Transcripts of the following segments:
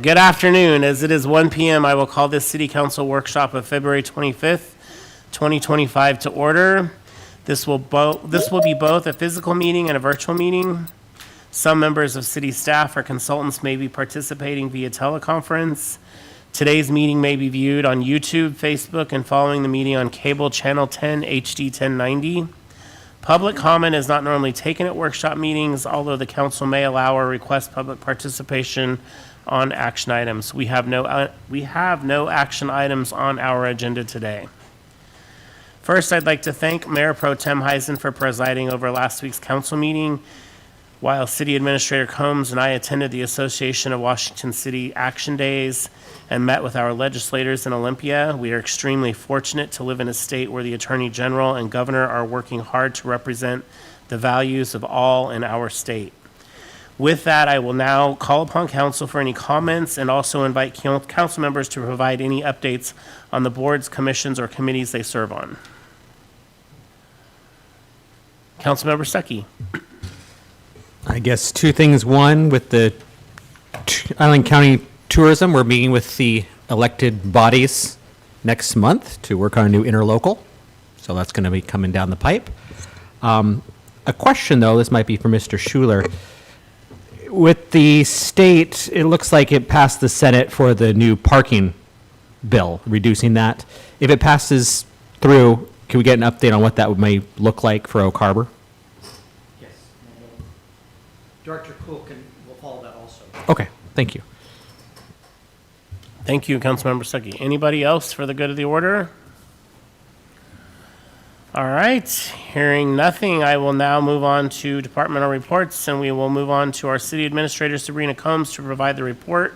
Good afternoon. As it is 1 p.m., I will call this City Council workshop of February 25th, 2025 to order. This will be both a physical meeting and a virtual meeting. Some members of city staff or consultants may be participating via teleconference. Today's meeting may be viewed on YouTube, Facebook, and following the meeting on cable channel 10 HD 1090. Public comment is not normally taken at workshop meetings, although the council may allow or request public participation on action items. We have no action items on our agenda today. First, I'd like to thank Mayor Pro Tem Heisen for presiding over last week's council meeting. While City Administrator Combs and I attended the Association of Washington City Action Days and met with our legislators in Olympia, we are extremely fortunate to live in a state where the Attorney General and Governor are working hard to represent the values of all in our state. With that, I will now call upon council for any comments and also invite council members to provide any updates on the boards, commissions, or committees they serve on. Councilmember Stuckey. I guess two things. One, with the Island County Tourism, we're meeting with the elected bodies next month to work on a new interlocal. So that's going to be coming down the pipe. A question, though, this might be for Mr. Schuler. With the state, it looks like it passed the Senate for the new parking bill, reducing that. If it passes through, can we get an update on what that may look like for Oak Harbor? Yes. Director Cool will follow that also. Okay, thank you. Thank you, Councilmember Stuckey. Anybody else for the good of the order? All right, hearing nothing, I will now move on to departmental reports, and we will move on to our City Administrator, Sabrina Combs, to provide the report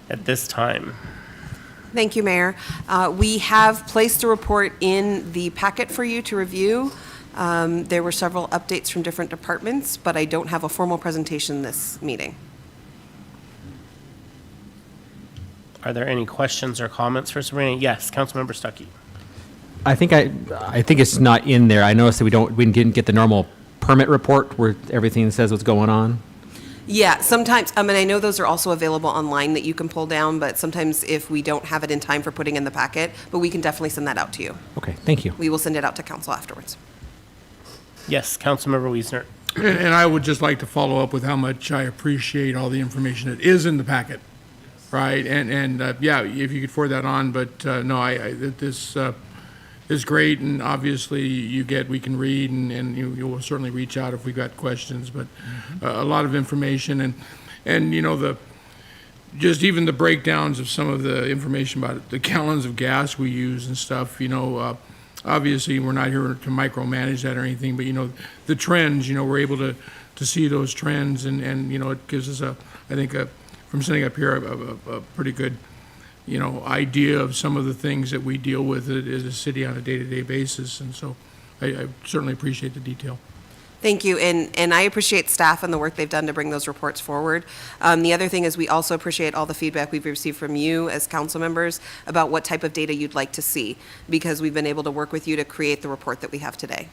at this time. Thank you, Mayor. We have placed a report in the packet for you to review. There were several updates from different departments, but I don't have a formal presentation this meeting. Are there any questions or comments for Sabrina? Yes, Councilmember Stuckey. I think it's not in there. I noticed that we didn't get the normal permit report where everything says what's going on. Yeah, sometimes, I know those are also available online that you can pull down, but sometimes if we don't have it in time for putting in the packet, but we can definitely send that out to you. Okay, thank you. We will send it out to council afterwards. Yes, Councilmember Wiesner. And I would just like to follow up with how much I appreciate all the information that is in the packet, right? And yeah, if you could forward that on, but no, this is great, and obviously we can read, and you will certainly reach out if we got questions, but a lot of information, and you know, just even the breakdowns of some of the information about the gallons of gas we use and stuff, you know, obviously we're not here to micromanage that or anything, but you know, the trends, you know, we're able to see those trends, and you know, it gives us from sitting up here a pretty good, you know, idea of some of the things that we deal with as a city on a day-to-day basis. And so I certainly appreciate the detail. Thank you, and I appreciate staff and the work they've done to bring those reports forward. The other thing is we also appreciate all the feedback we've received from you as council members about what type of data you'd like to see, because we've been able to work with you to create the report that we have today.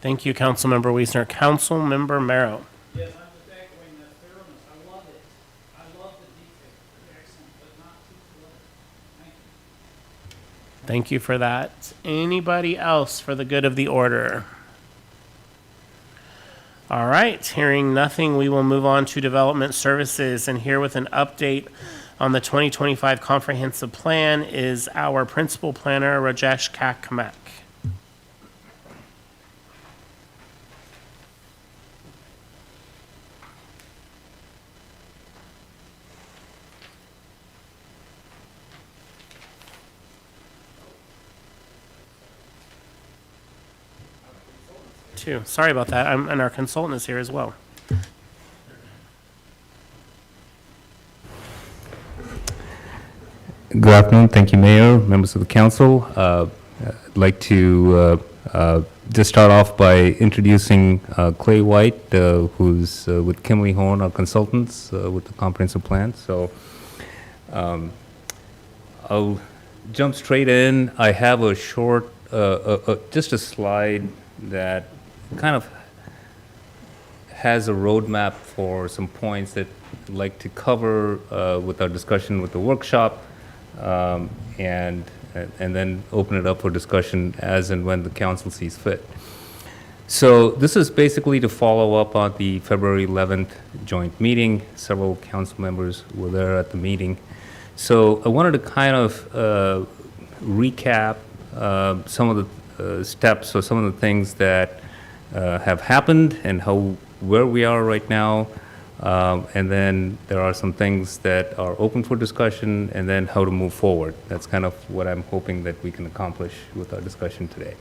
Thank you, Councilmember Wiesner. Councilmember Merrow. Yes, I'm just echoing that thoroughness. I love it. I love the detail. Excellent, but not too slow. Thank you. Thank you for that. Anybody else for the good of the order? All right, hearing nothing, we will move on to development services, and here with an update on the 2025 comprehensive plan is our principal planner, Rajesh Kakkamak. Sorry about that. And our consultant is here as well. Good afternoon. Thank you, Mayor, members of the council. I'd like to just start off by introducing Clay White, who's with Kimley Horn, our consultants with the comprehensive plan. So I'll jump straight in. I have a short, just a slide that kind of has a roadmap for some points that I'd like to cover with our discussion with the workshop, and then open it up for discussion as and when the council sees fit. So this is basically to follow up on the February 11th joint meeting. Several council members were there at the meeting. So I wanted to kind of recap some of the steps or some of the things that have happened and where we are right now. And then there are some things that are open for discussion, and then how to move forward. That's kind of what I'm hoping that we can accomplish with our discussion today.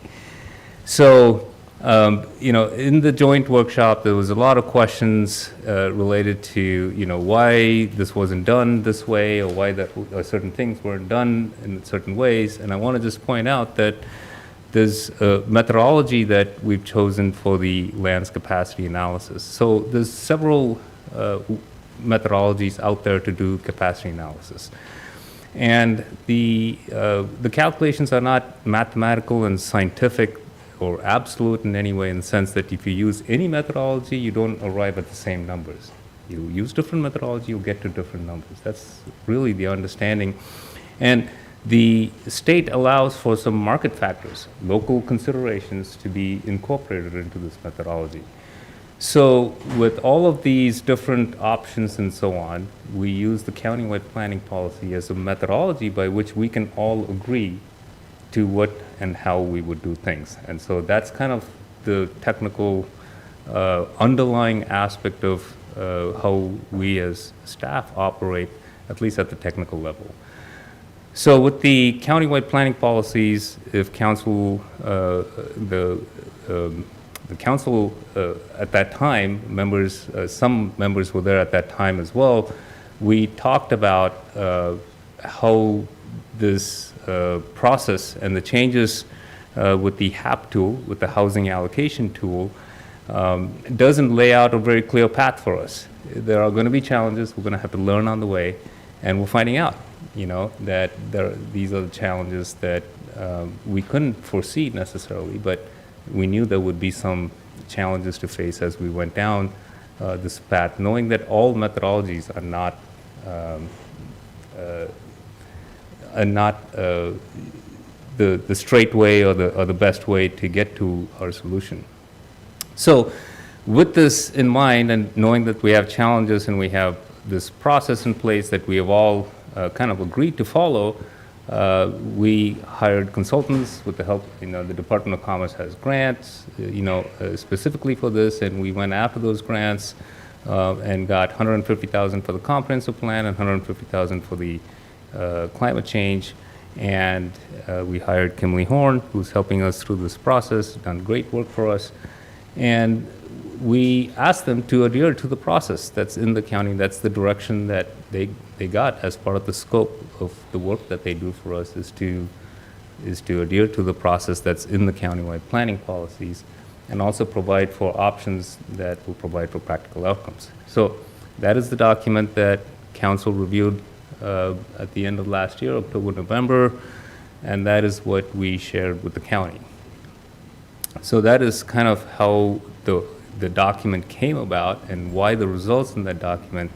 So, in the joint workshop, there was a lot of questions related to, why this wasn't done this way, or why certain things weren't done in certain ways. And I want to just point out that there's a methodology that we've chosen for the land's capacity analysis. So there's several methodologies out there to do capacity analysis. And the calculations are not mathematical and scientific or absolute in any way, in the sense that if you use any methodology, you don't arrive at the same numbers. You use different methodology, you'll get to different numbers. That's really the understanding. And the state allows for some market factors, local considerations, to be incorporated into this methodology. So with all of these different options and so on, we use the countywide planning policy as a methodology by which we can all agree to what and how we would do things. And so that's kind of the technical underlying aspect of how we as staff operate, at least at the technical level. So with the countywide planning policies, if council, the council at that time, members, some members were there at that time as well, we talked about how this process and the changes with the HAP tool, with the housing allocation tool, doesn't lay out a very clear path for us. There are going to be challenges. We're going to have to learn on the way, and we're finding out, that these are the challenges that we couldn't foresee necessarily, but we knew there would be some challenges to face as we went down this path, knowing that all methodologies are not the straight way or the best way to get to our solution. So with this in mind, and knowing that we have challenges and we have this process in place that we have all kind of agreed to follow, we hired consultants with the help, the Department of Commerce has grants, specifically for this, and we went after those grants and got $150,000 for the comprehensive plan and $150,000 for the climate change. And we hired Kimley Horn, who's helping us through this process, done great work for us. And we asked them to adhere to the process that's in the county. That's the direction that they got as part of the scope of the work that they do for us, is to adhere to the process that's in the countywide planning policies, and also provide for options that will provide for practical outcomes. So that is the document that council reviewed at the end of last year, October, November, and that is what we shared with the county. So that is kind of how the document came about, and why the results in that document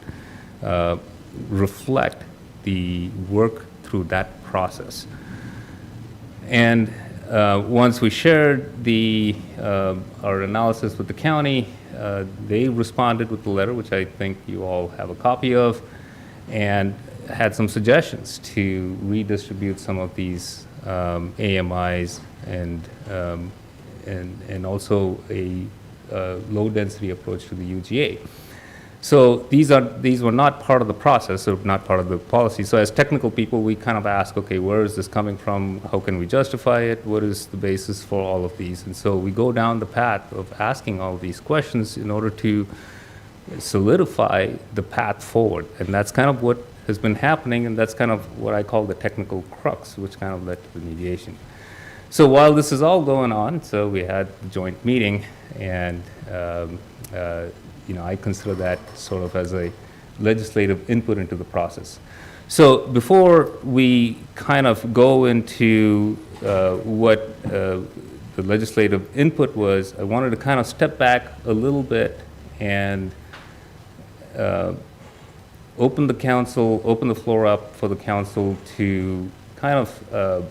reflect the work through that process. And once we shared our analysis with the county, they responded with the letter, which I think you all have a copy of, and had some suggestions to redistribute some of these AMIs and also a low-density approach to the UGA. So these were not part of the process, or not part of the policy. So as technical people, we kind of ask, okay, where is this coming from? How can we justify it? What is the basis for all of these? And so we go down the path of asking all of these questions in order to solidify the path forward. And that's kind of what has been happening, and that's kind of what I call the technical crux, which kind of led to the mediation. So while this is all going on, so we had the joint meeting, and I consider that sort of as a legislative input into the process. So before we kind of go into what the legislative input was, I wanted to kind of step back a little bit and open the floor up for the council to kind of,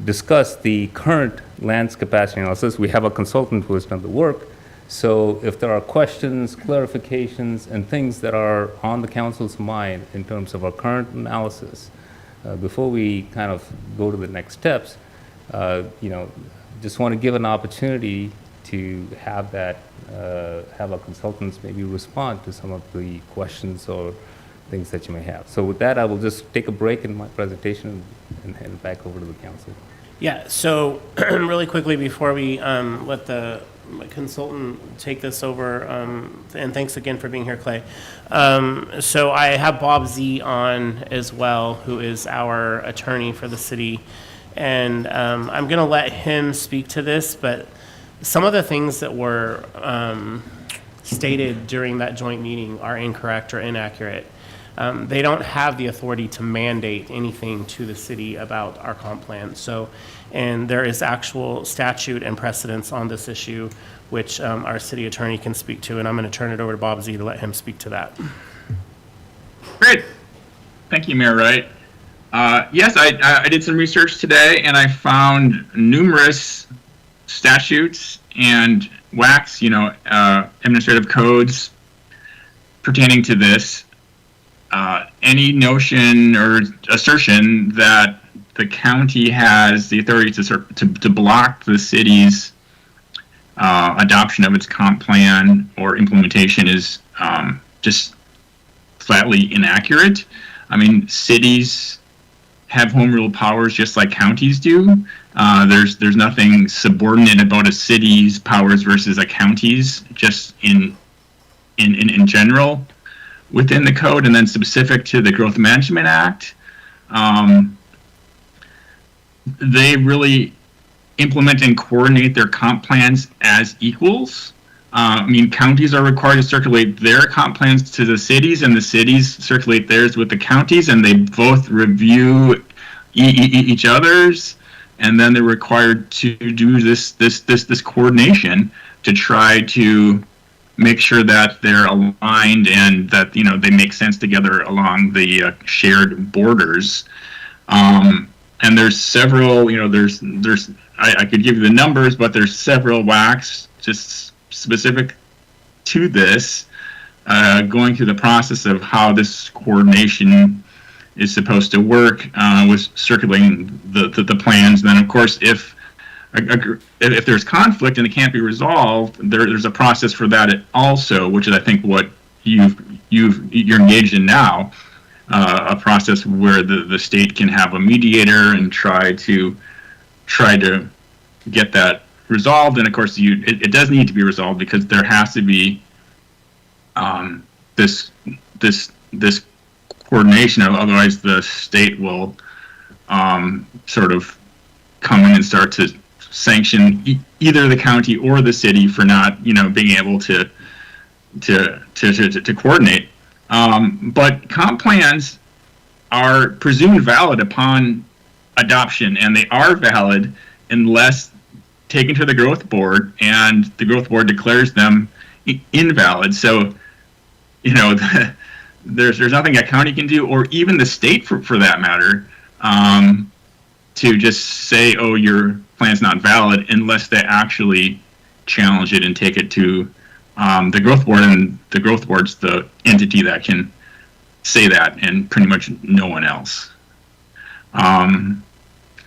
discuss the current lands capacity analysis. We have a consultant who has done the work. So if there are questions, clarifications, and things that are on the council's mind in terms of our current analysis, before we kind of go to the next steps, just want to give an opportunity to have have our consultants maybe respond to some of the questions or things that you may have. So with that, I will just take a break in my presentation and hand it back over to the council. Yeah, so really quickly before we let the consultant take this over, and thanks again for being here, Clay. So I have Bob Z on as well, who is our attorney for the city. And I'm going to let him speak to this, but some of the things that were stated during that joint meeting are incorrect or inaccurate. They don't have the authority to mandate anything to the city about our comp plan. So, and there is actual statute and precedence on this issue, which our city attorney can speak to, and I'm going to turn it over to Bob Z to let him speak to that. Great. Thank you, Mayor Wright. Yes, I did some research today, and I found numerous statutes and WACs, administrative codes pertaining to this. Any notion or assertion that the county has the authority to block the city's adoption of its comp plan or implementation is just flatly inaccurate. I mean, cities have home rule powers just like counties do. There's nothing subordinate about a city's powers versus a county's, just in general within the code, and then specific to the Growth Management Act. They really implement and coordinate their comp plans as equals. Counties are required to circulate their comp plans to the cities, and the cities circulate theirs with the counties, and they both review each other's, and then they're required to do this coordination to try to make sure that they're aligned and that they make sense together along the shared borders. And there's several, I could give you the numbers, but there's several WACs just specific to this, going through the process of how this coordination is supposed to work with circulating the plans. And then, of course, if there's conflict and it can't be resolved, there's a process for that also, which is, I think, what you're engaged in now. A process where the state can have a mediator and try to get that resolved. And of course, it does need to be resolved because there has to be this coordination. Otherwise, the state will sort of come in and start to sanction either the county or the city for not being able to coordinate. But comp plans are presumed valid upon adoption, and they are valid unless taken to the growth board and the growth board declares them invalid. So, there's nothing a county can do, or even the state for that matter, to just say, oh, your plan's not valid, unless they actually challenge it and take it to the growth board, and the growth board's the entity that can say that, and pretty much no one else.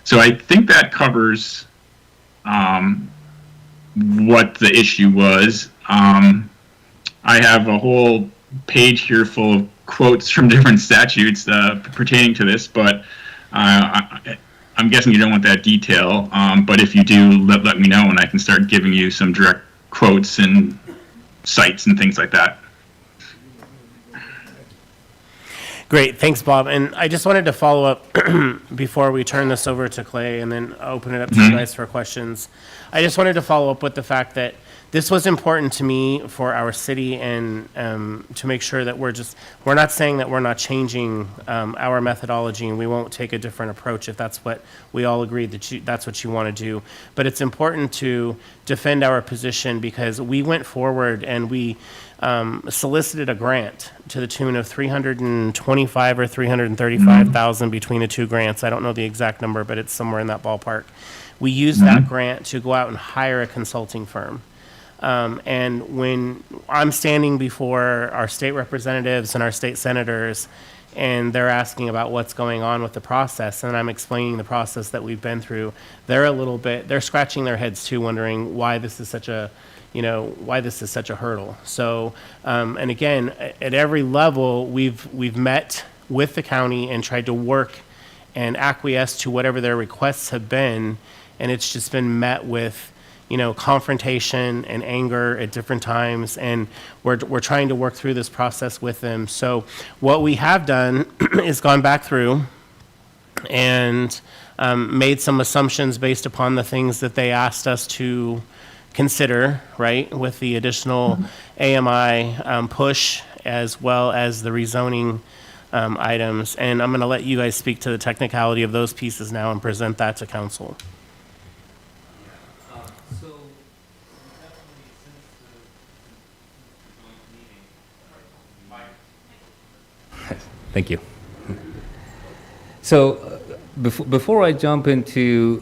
So I think that covers what the issue was. I have a whole page here full of quotes from different statutes pertaining to this, but I'm guessing you don't want that detail. But if you do, let me know, and I can start giving you some direct quotes and sites and things like that. Great, thanks, Bob. And I just wanted to follow up before we turn this over to Clay and then open it up to you guys for questions. I just wanted to follow up with the fact that this was important to me for our city and to make sure that we're not saying that we're not changing our methodology and we won't take a different approach if that's what we all agree that's what you want to do. But it's important to defend our position because we went forward and we solicited a grant to the tune of $325,000 or $335,000 between the two grants. I don't know the exact number, but it's somewhere in that ballpark. We used that grant to go out and hire a consulting firm. And when I'm standing before our state representatives and our state senators, and they're asking about what's going on with the process, and I'm explaining the process that we've been through, they're scratching their heads too, wondering why this is such a hurdle. So, and again, at every level, we've met with the county and tried to work and acquiesce to whatever their requests have been, and it's just been met with, confrontation and anger at different times, and we're trying to work through this process with them. So what we have done is gone back through and made some assumptions based upon the things that they asked us to consider, right, with the additional AMI push as well as the rezoning items. And I'm going to let you guys speak to the technicality of those pieces now and present that to council. Thank you. So before I jump into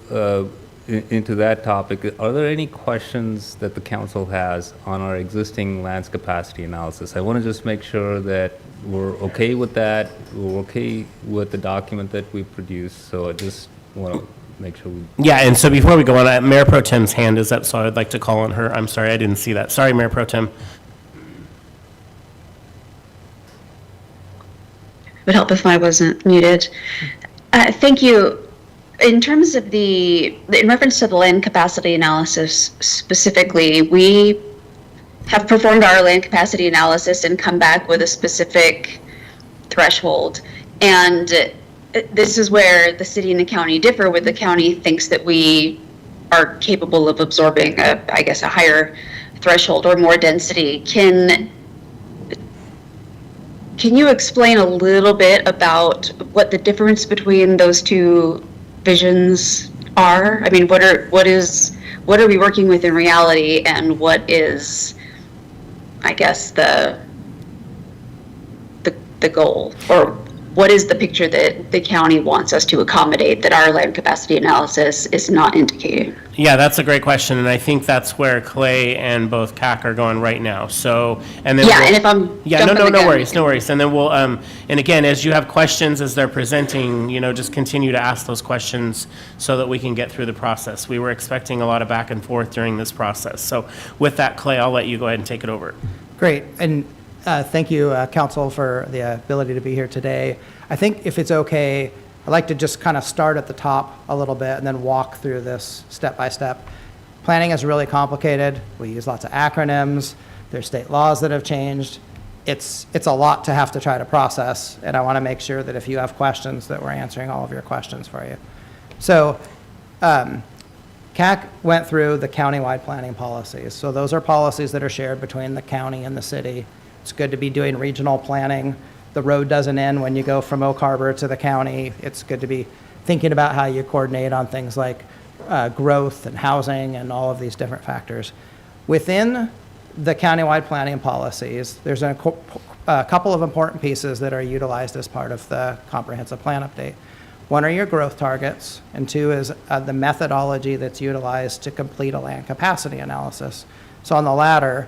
that topic, are there any questions that the council has on our existing lands capacity analysis? I want to just make sure that we're okay with that. We're okay with the document that we produced. So I just want to make sure we... Yeah, and so before we go on, Mayor Pro Tem's hand is up, so I'd like to call on her. I'm sorry, I didn't see that. Sorry, Mayor Pro Tem. Would help if I wasn't muted. Thank you. In terms of in reference to the land capacity analysis specifically, we have performed our land capacity analysis and come back with a specific threshold. And this is where the city and the county differ, where the county thinks that we are capable of absorbing, a higher threshold or more density. Can you explain a little bit about what the difference between those two visions are? I mean, what are we working with in reality, and what is, I guess, the goal, or what is the picture that the county wants us to accommodate that our land capacity analysis is not indicating? Yeah, that's a great question, and I think that's where Clay and both CAC are going right now. So, and then and if I'm no worries. And then we'll and again, as you have questions as they're presenting, just continue to ask those questions so that we can get through the process. We were expecting a lot of back and forth during this process. So, with that, Clay, I'll let you go ahead and take it over. Great, and thank you, Council, for the ability to be here today. I think if it's okay, I'd like to just kind of start at the top a little bit and then walk through this step by step. Planning is really complicated. We use lots of acronyms. There's state laws that have changed. It's a lot to have to try to process, and I want to make sure that if you have questions that we're answering all of your questions for you. So CAC went through the countywide planning policies. So those are policies that are shared between the county and the city. It's good to be doing regional planning. The road doesn't end when you go from Oak Harbor to the county. It's good to be thinking about how you coordinate on things like growth and housing and all of these different factors. Within the countywide planning policies, there's a couple of important pieces that are utilized as part of the comprehensive plan update. One are your growth targets, and two is the methodology that's utilized to complete a land capacity analysis. So on the latter,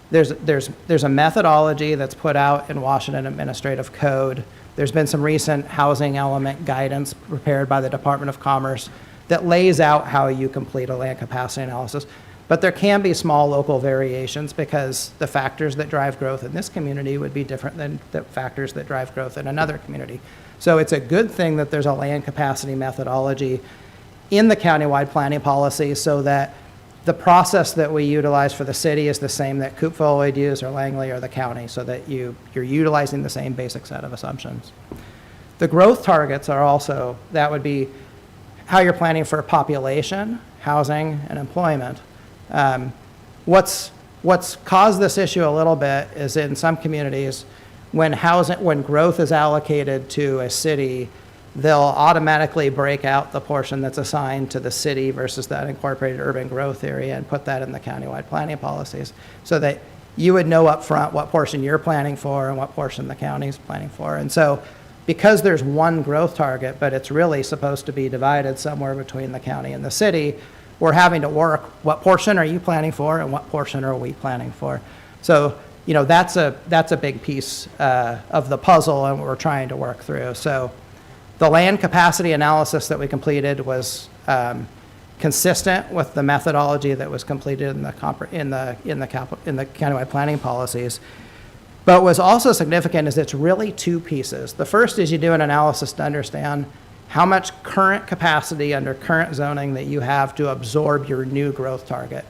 there's a methodology that's put out in Washington Administrative Code. There's been some recent housing element guidance prepared by the Department of Commerce that lays out how you complete a land capacity analysis. But there can be small local variations because the factors that drive growth in this community would be different than the factors that drive growth in another community. So it's a good thing that there's a land capacity methodology in the countywide planning policy so that the process that we utilize for the city is the same that Coupeville would use or Langley or the county, so that you're utilizing the same basic set of assumptions. The growth targets are also, that would be how you're planning for population, housing, and employment. what's caused this issue a little bit is in some communities, when growth is allocated to a city, they'll automatically break out the portion that's assigned to the city versus that incorporated urban growth area and put that in the countywide planning policies, so that you would know up front what portion you're planning for and what portion the county's planning for. And so because there's one growth target, but it's really supposed to be divided somewhere between the county and the city, we're having to work, what portion are you planning for and what portion are we planning for? So, you know, that's a big piece of the puzzle and what we're trying to work through. So the land capacity analysis that we completed was consistent with the methodology that was completed in the countywide planning policies. But what's also significant is it's really two pieces. The first is you do an analysis to understand how much current capacity under current zoning that you have to absorb your new growth target.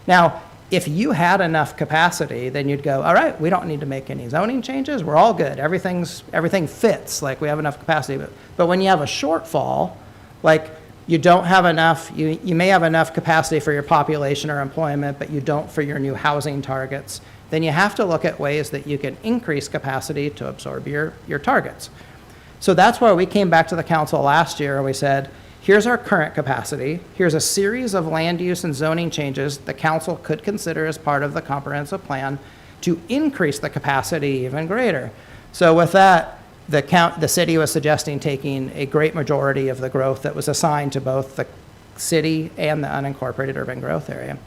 Now, if you had enough capacity, then you'd go, all right, we don't need to make any zoning changes. We're all good. Everything fits, like we have enough capacity. But when you have a shortfall, like you don't have enough, you may have enough capacity for your population or employment, but you don't for your new housing targets, then you have to look at ways that you can increase capacity to absorb your targets. So that's why we came back to the council last year and we said, here's our current capacity. Here's a series of land use and zoning changes the council could consider as part of the comprehensive plan to increase the capacity even greater. So with that, the city was suggesting taking a great majority of the growth that was assigned to both the city and the unincorporated urban growth area.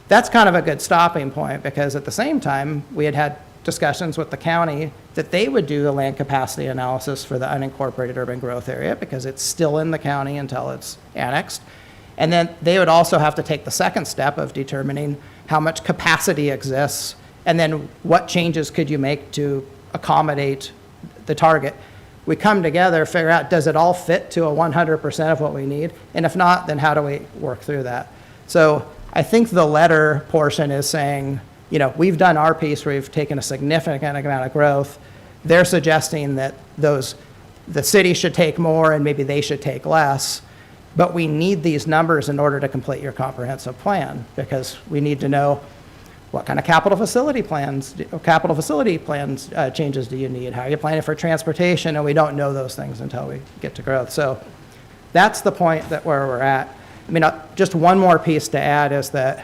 That's kind of a good stopping point because at the same time, we had discussions with the county that they would do the land capacity analysis for the unincorporated urban growth area because it's still in the county until it's annexed. And then they would also have to take the second step of determining how much capacity exists and then what changes could you make to accommodate the target. We come together, figure out, does it all fit to a 100% of what we need? And if not, then how do we work through that? So I think the letter portion is saying, you know, we've done our piece where we've taken a significant amount of growth. They're suggesting that the city should take more and maybe they should take less, but we need these numbers in order to complete your comprehensive plan because we need to know what kind of capital facility plans changes do you need? How are you planning for transportation? And we don't know those things until we get to growth. So that's the point that where we're at. I mean, just one more piece to add is that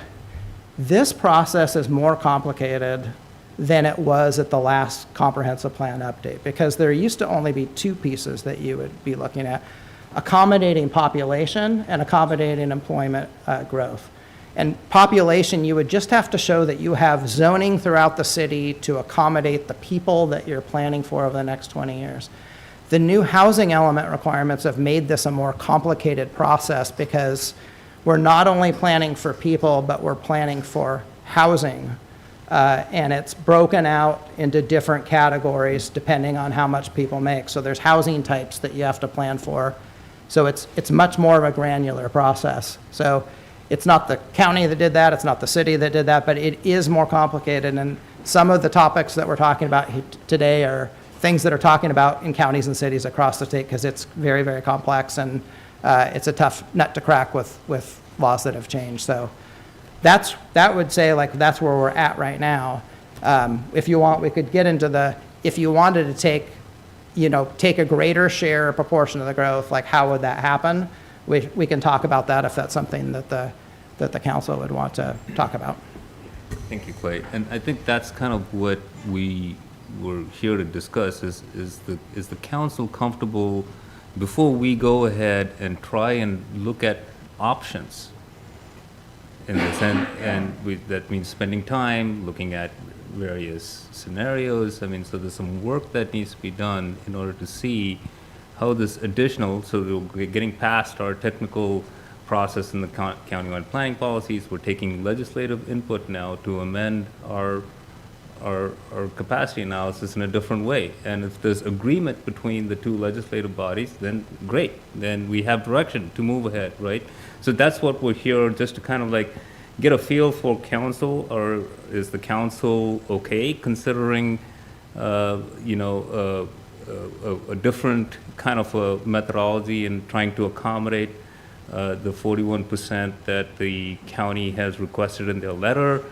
this process is more complicated than it was at the last comprehensive plan update because there used to only be two pieces that you would be looking at: accommodating population and accommodating employment growth. And population, you would just have to show that you have zoning throughout the city to accommodate the people that you're planning for over the next 20 years. The new housing element requirements have made this a more complicated process because we're not only planning for people, but we're planning for housing. And it's broken out into different categories depending on how much people make. So there's housing types that you have to plan for. So it's much more of a granular process. So it's not the county that did that, it's not the city that did that, but it is more complicated. And some of the topics that we're talking about today are things that are talking about in counties and cities across the state because it's very, very complex and it's a tough nut to crack with laws that have changed. So that would say like that's where we're at right now. If you want, we could get into if you wanted to take a greater share or proportion of the growth, like how would that happen? We can talk about that if that's something that the council would want to talk about. Thank you, Clay. And I think that's kind of what we were here to discuss is the council comfortable before we go ahead and try and look at options in this, that means spending time looking at various scenarios. I mean, so there's some work that needs to be done in order to see how this additional, so we're getting past our technical process in the countywide planning policies. We're taking legislative input now to amend our capacity analysis in a different way. And if there's agreement between the two legislative bodies, then great. Then we have direction to move ahead, right? So that's what we're here just to kind of like get a feel for council, or is the council okay considering, a different kind of a methodology and trying to accommodate the 41% that the county has requested in their letter.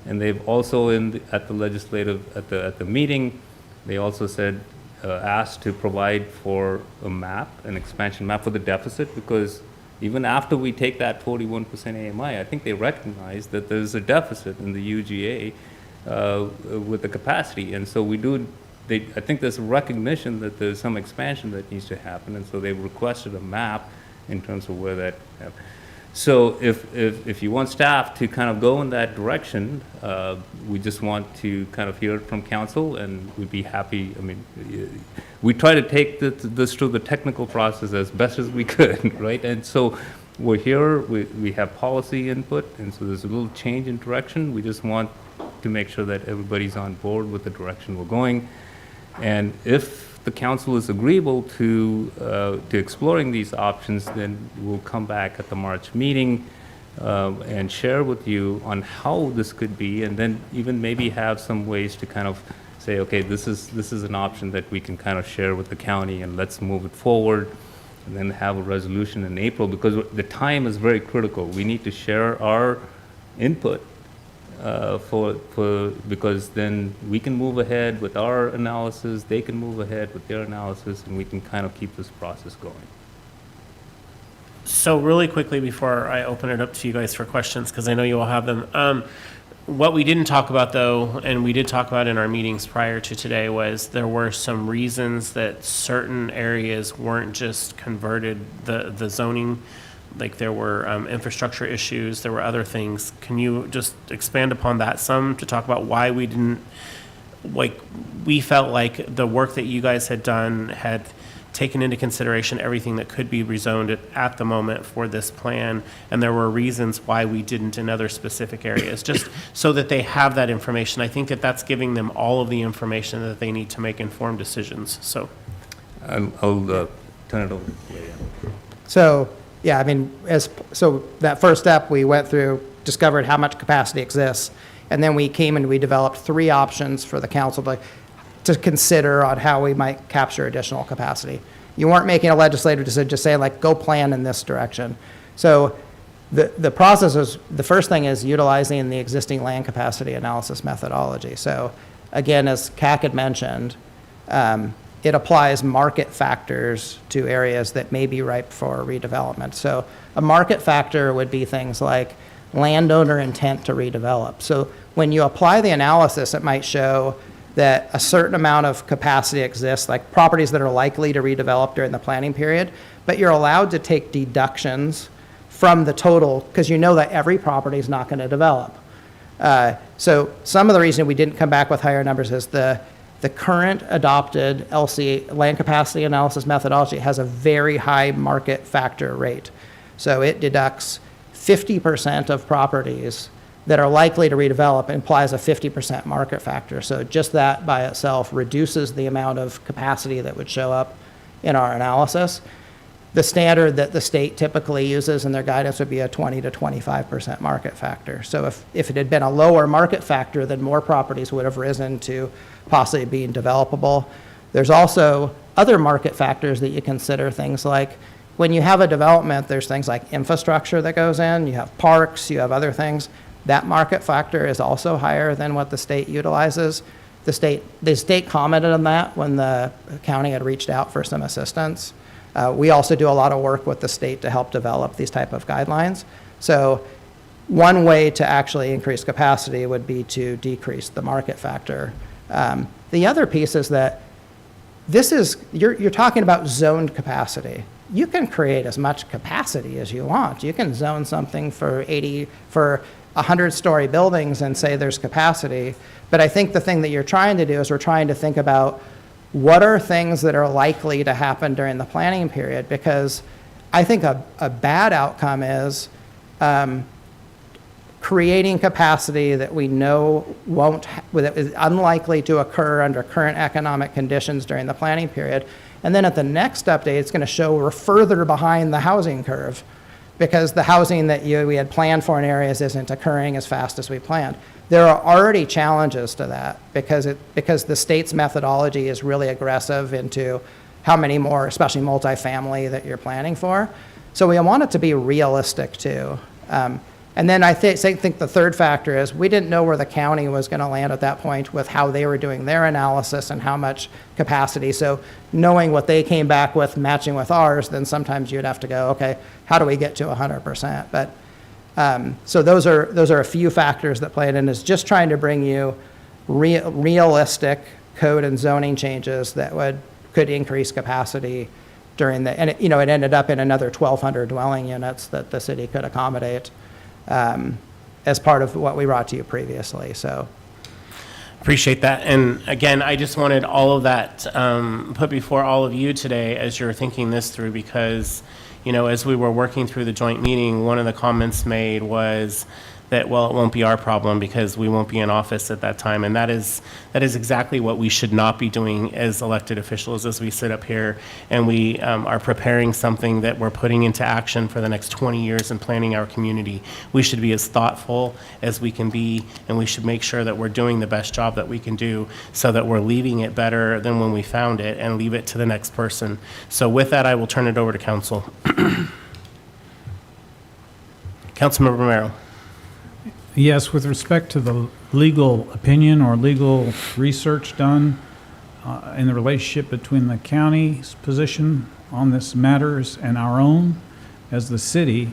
And they've also at the meeting, they also said, asked to provide for a map, an expansion map for the deficit, because even after we take that 41% AMI, I think they recognize that there's a deficit in the UGA with the capacity. And so I think there's a recognition that there's some expansion that needs to happen, and so they've requested a map in terms of where that. So if you want staff to kind of go in that direction, we just want to kind of hear it from council, and we'd be happy. I mean, we try to take this through the technical process as best as we could, right? And so we're here, we have policy input, and so there's a little change in direction. We just want to make sure that everybody's on board with the direction we're going. And if the council is agreeable to exploring these options, then we'll come back at the March meeting and share with you on how this could be, and then even maybe have some ways to kind of say, okay, this is an option that we can kind of share with the county, and let's move it forward, and then have a resolution in April, because the time is very critical. We need to share our input because then we can move ahead with our analysis, they can move ahead with their analysis, and we can kind of keep this process going. So really quickly before I open it up to you guys for questions, because I know you all have them. What we didn't talk about though, and we did talk about in our meetings prior to today, was there were some reasons that certain areas weren't just converted, the zoning, like there were infrastructure issues, there were other things. Can you just expand upon that some to talk about why we didn't, like, we felt like the work that you guys had done had taken into consideration everything that could be rezoned at the moment for this plan, and there were reasons why we didn't in other specific areas, just so that they have that information. I think that that's giving them all of the information that they need to make informed decisions, so. I'll turn it over to Leah. So, yeah, I mean, so that first step we went through, discovered how much capacity exists, and then we came and we developed 3 options for the council to consider on how we might capture additional capacity. You weren't making a legislative decision, just saying like, go plan in this direction. So the process is, the first thing is utilizing the existing land capacity analysis methodology. So again, as CAC had mentioned, it applies market factors to areas that may be ripe for redevelopment. So a market factor would be things like landowner intent to redevelop. So when you apply the analysis, it might show that a certain amount of capacity exists, like properties that are likely to redevelop during the planning period, but you're allowed to take deductions from the total, because you know that every property is not going to develop. So some of the reason we didn't come back with higher numbers is the current adopted LC, land capacity analysis methodology, has a very high market factor rate. So it deducts 50% of properties that are likely to redevelop, implies a 50% market factor. So just that by itself reduces the amount of capacity that would show up in our analysis. The standard that the state typically uses in their guidance would be a 20 to 25% market factor. So if it had been a lower market factor, then more properties would have risen to possibly being developable. There's also other market factors that you consider, things like when you have a development, there's things like infrastructure that goes in, you have parks, you have other things. That market factor is also higher than what the state utilizes. The state commented on that when the county had reached out for some assistance. We also do a lot of work with the state to help develop these type of guidelines. So one way to actually increase capacity would be to decrease the market factor. The other piece is that you're talking about zoned capacity. You can create as much capacity as you want. You can zone something for 100-story buildings and say there's capacity. But I think the thing that you're trying to do is we're trying to think about what are things that are likely to happen during the planning period, because I think a bad outcome is creating capacity that we know that is unlikely to occur under current economic conditions during the planning period. And then at the next update, it's going to show we're further behind the housing curve, because the housing that we had planned for in areas isn't occurring as fast as we planned. There are already challenges to that because the state's methodology is really aggressive into how many more, especially multifamily, that you're planning for. So we want it to be realistic too. And then I think the third factor is we didn't know where the county was going to land at that point with how they were doing their analysis and how much capacity. So knowing what they came back with, matching with ours, then sometimes you'd have to go, okay, how do we get to 100%? But so those are a few factors that play it in, is just trying to bring you realistic code and zoning changes that could increase capacity during and it ended up in another 1,200 dwelling units that the city could accommodate as part of what we brought to you previously, so. Appreciate that. And again, I just wanted all of that put before all of you today as you're thinking this through, because, as we were working through the joint meeting, one of the comments made was that, well, it won't be our problem because we won't be in office at that time. And that is exactly what we should not be doing as elected officials as we sit up here and we are preparing something that we're putting into action for the next 20 years and planning our community. We should be as thoughtful as we can be, and we should make sure that we're doing the best job that we can do so that we're leaving it better than when we found it and leave it to the next person. So with that, I will turn it over to council. Councilmember Romero. Yes, with respect to the legal opinion or legal research done in the relationship between the county's position on this matters and our own as the city,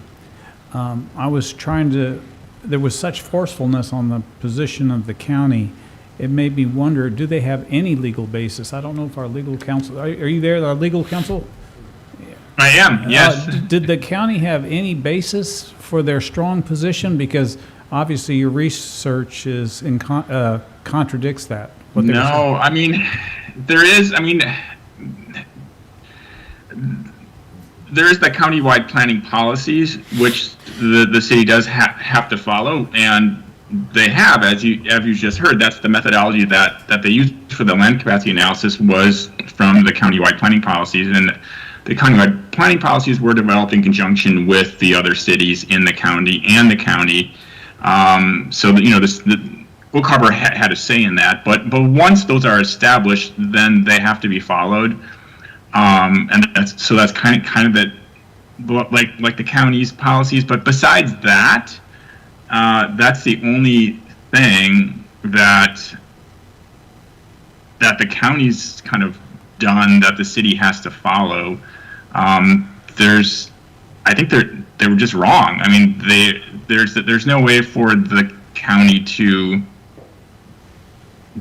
I was there was such forcefulness on the position of the county, it made me wonder, do they have any legal basis? I don't know if our legal counsel, are you there, our legal counsel? I am, yes. Did the county have any basis for their strong position? Because obviously your research is contradicts that. What they were saying. No, I mean, there is the countywide planning policies, which the city does have to follow, and they have, as you just heard, that's the methodology that they used for the land capacity analysis was from the countywide planning policies, and the countywide planning policies were developed in conjunction with the other cities in the county and the county. So Oak Harbor had a say in that, but once those are established, then they have to be followed, and that's kind of that, like the county's policies. But besides that, that's the only thing that the county's kind of done that the city has to follow. I think they were just wrong. I mean, there's no way for the county to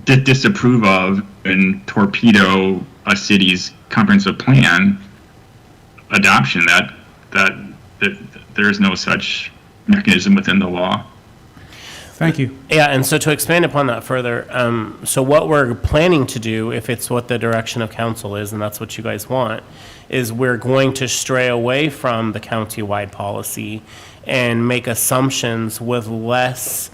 disapprove of and torpedo a city's comprehensive plan adoption. That there is no such mechanism within the law. Thank you. Yeah, and so to expand upon that further, so what we're planning to do, if it's what the direction of council is, and that's what you guys want, is we're going to stray away from the county-wide policy and make assumptions with less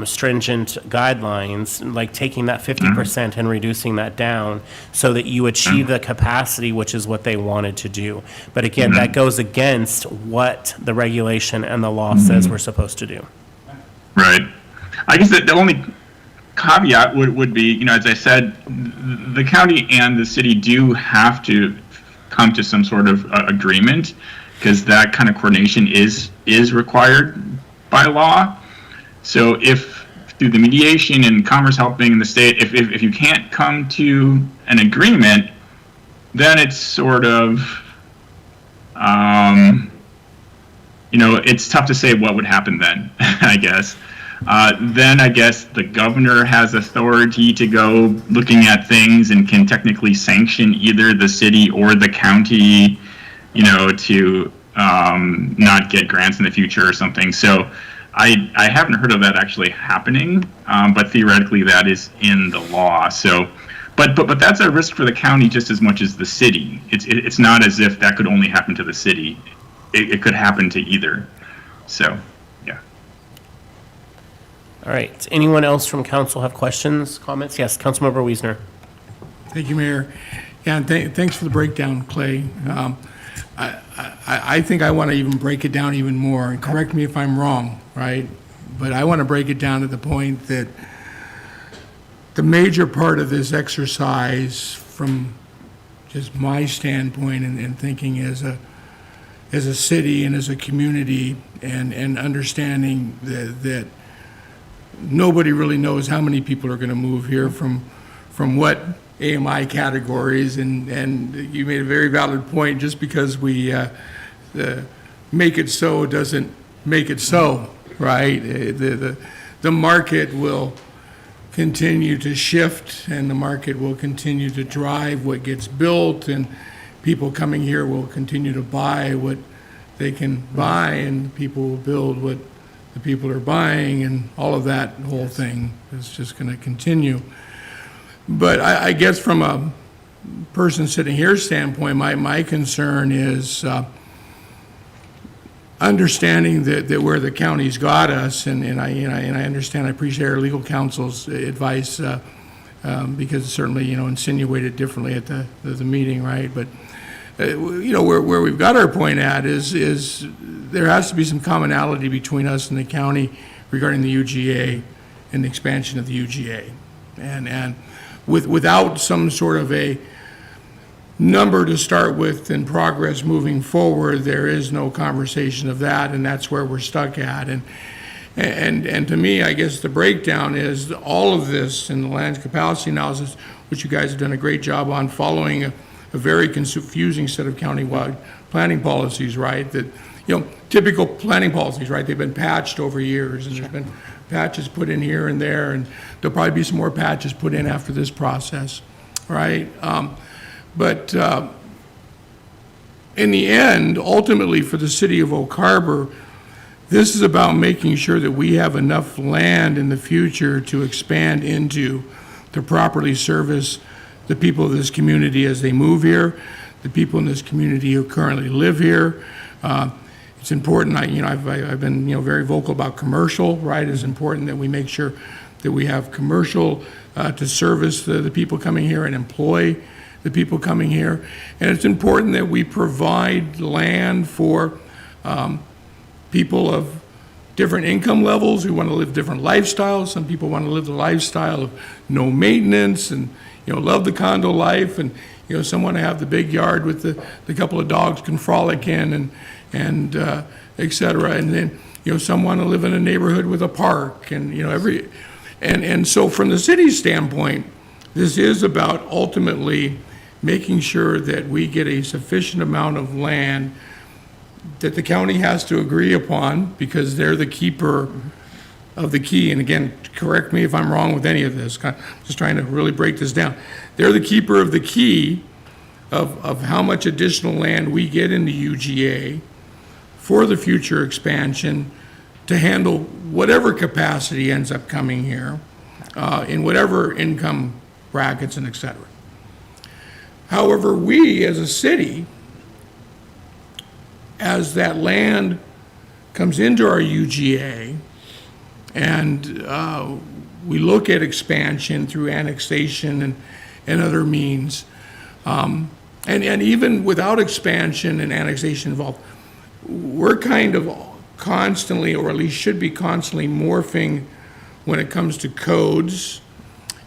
stringent guidelines, like taking that 50% and reducing that down so that you achieve the capacity, which is what they wanted to do. But again, that goes against what the regulation and the law says we're supposed to do. Right. I guess the only caveat would be, as I said, the county and the city do have to come to some sort of agreement, because that kind of coordination is required by law. So if through the mediation and Commerce helping the state, if you can't come to an agreement, then it's sort of, it's tough to say what would happen then, I guess. Then I guess the governor has authority to go looking at things and can technically sanction either the city or the county, to not get grants in the future or something. So I haven't heard of that actually happening, but theoretically that is in the law. So, but that's a risk for the county just as much as the city. It's not as if that could only happen to the city. It could happen to either. So, yeah. All right. Anyone else from council have questions, comments? Yes, Councilmember Wiesner. Thank you, Mayor. Yeah, and thanks for the breakdown, Clay. I think I want to even break it down even more, and correct me if I'm wrong, right? But I want to break it down to the point that the major part of this exercise, from just my standpoint and thinking as a as a city and as a community, and understanding that nobody really knows how many people are going to move here from what AMI categories, and you made a very valid point. Just because we make it so doesn't make it so, right? The market will continue to shift, and the market will continue to drive what gets built, and people coming here will continue to buy what they can buy, and people will build what the people are buying, and all of that whole thing is just going to continue. But I guess from a person sitting here standpoint, my concern is understanding that where the county's got us, and I understand, I appreciate our legal counsel's advice, because it certainly, insinuated differently at the meeting, right? But, where we've got our point at is there has to be some commonality between us and the county regarding the UGA and the expansion of the UGA. And without some sort of a number to start with and progress moving forward, there is no conversation of that, and that's where we're stuck at. And to me, I guess the breakdown is all of this in the land capacity analysis, which you guys have done a great job on, following a very confusing set of countywide planning policies, right? That, typical planning policies, right? They've been patched over years, and there's been patches put in here and there, and there'll probably be some more patches put in after this process, right? But in the end, ultimately for the city of Oak Harbor, this is about making sure that we have enough land in the future to expand into, to properly service the people of this community as they move here, the people in this community who currently live here. It's important, I've been, very vocal about commercial, right? It's important that we make sure that we have commercial to service the people coming here and employ the people coming here. And it's important that we provide land for people of different income levels who want to live different lifestyles. Some people want to live the lifestyle of no maintenance and, love the condo life, and, some want to have the big yard with the couple of dogs can frolic in and et cetera. And then, some want to live in a neighborhood with a park, and, and so from the city's standpoint, this is about ultimately making sure that we get a sufficient amount of land that the county has to agree upon, because they're the keeper of the key. And again, correct me if I'm wrong with any of this, I'm just trying to really break this down. They're the keeper of the key of how much additional land we get in the UGA for the future expansion to handle whatever capacity ends up coming here, in whatever income brackets and et cetera. However, we as a city, as that land comes into our UGA, and we look at expansion through annexation and other means, and even without expansion and annexation involved, we're kind of constantly, or at least should be constantly, morphing when it comes to codes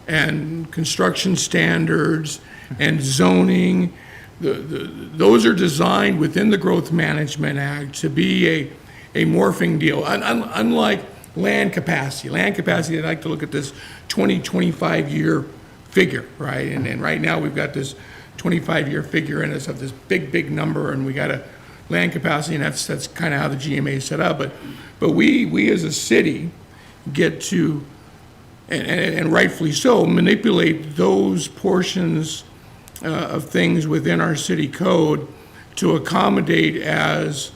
and construction standards and zoning. Those are designed within the Growth Management Act to be a morphing deal. Unlike land capacity, I'd like to look at this 20-25-year figure, right? And right now we've got this 25-year figure in us of this big number, and we got a land capacity, and that's kind of how the GMA is set up. But we as a city get to, and rightfully so, manipulate those portions of things within our city code to accommodate as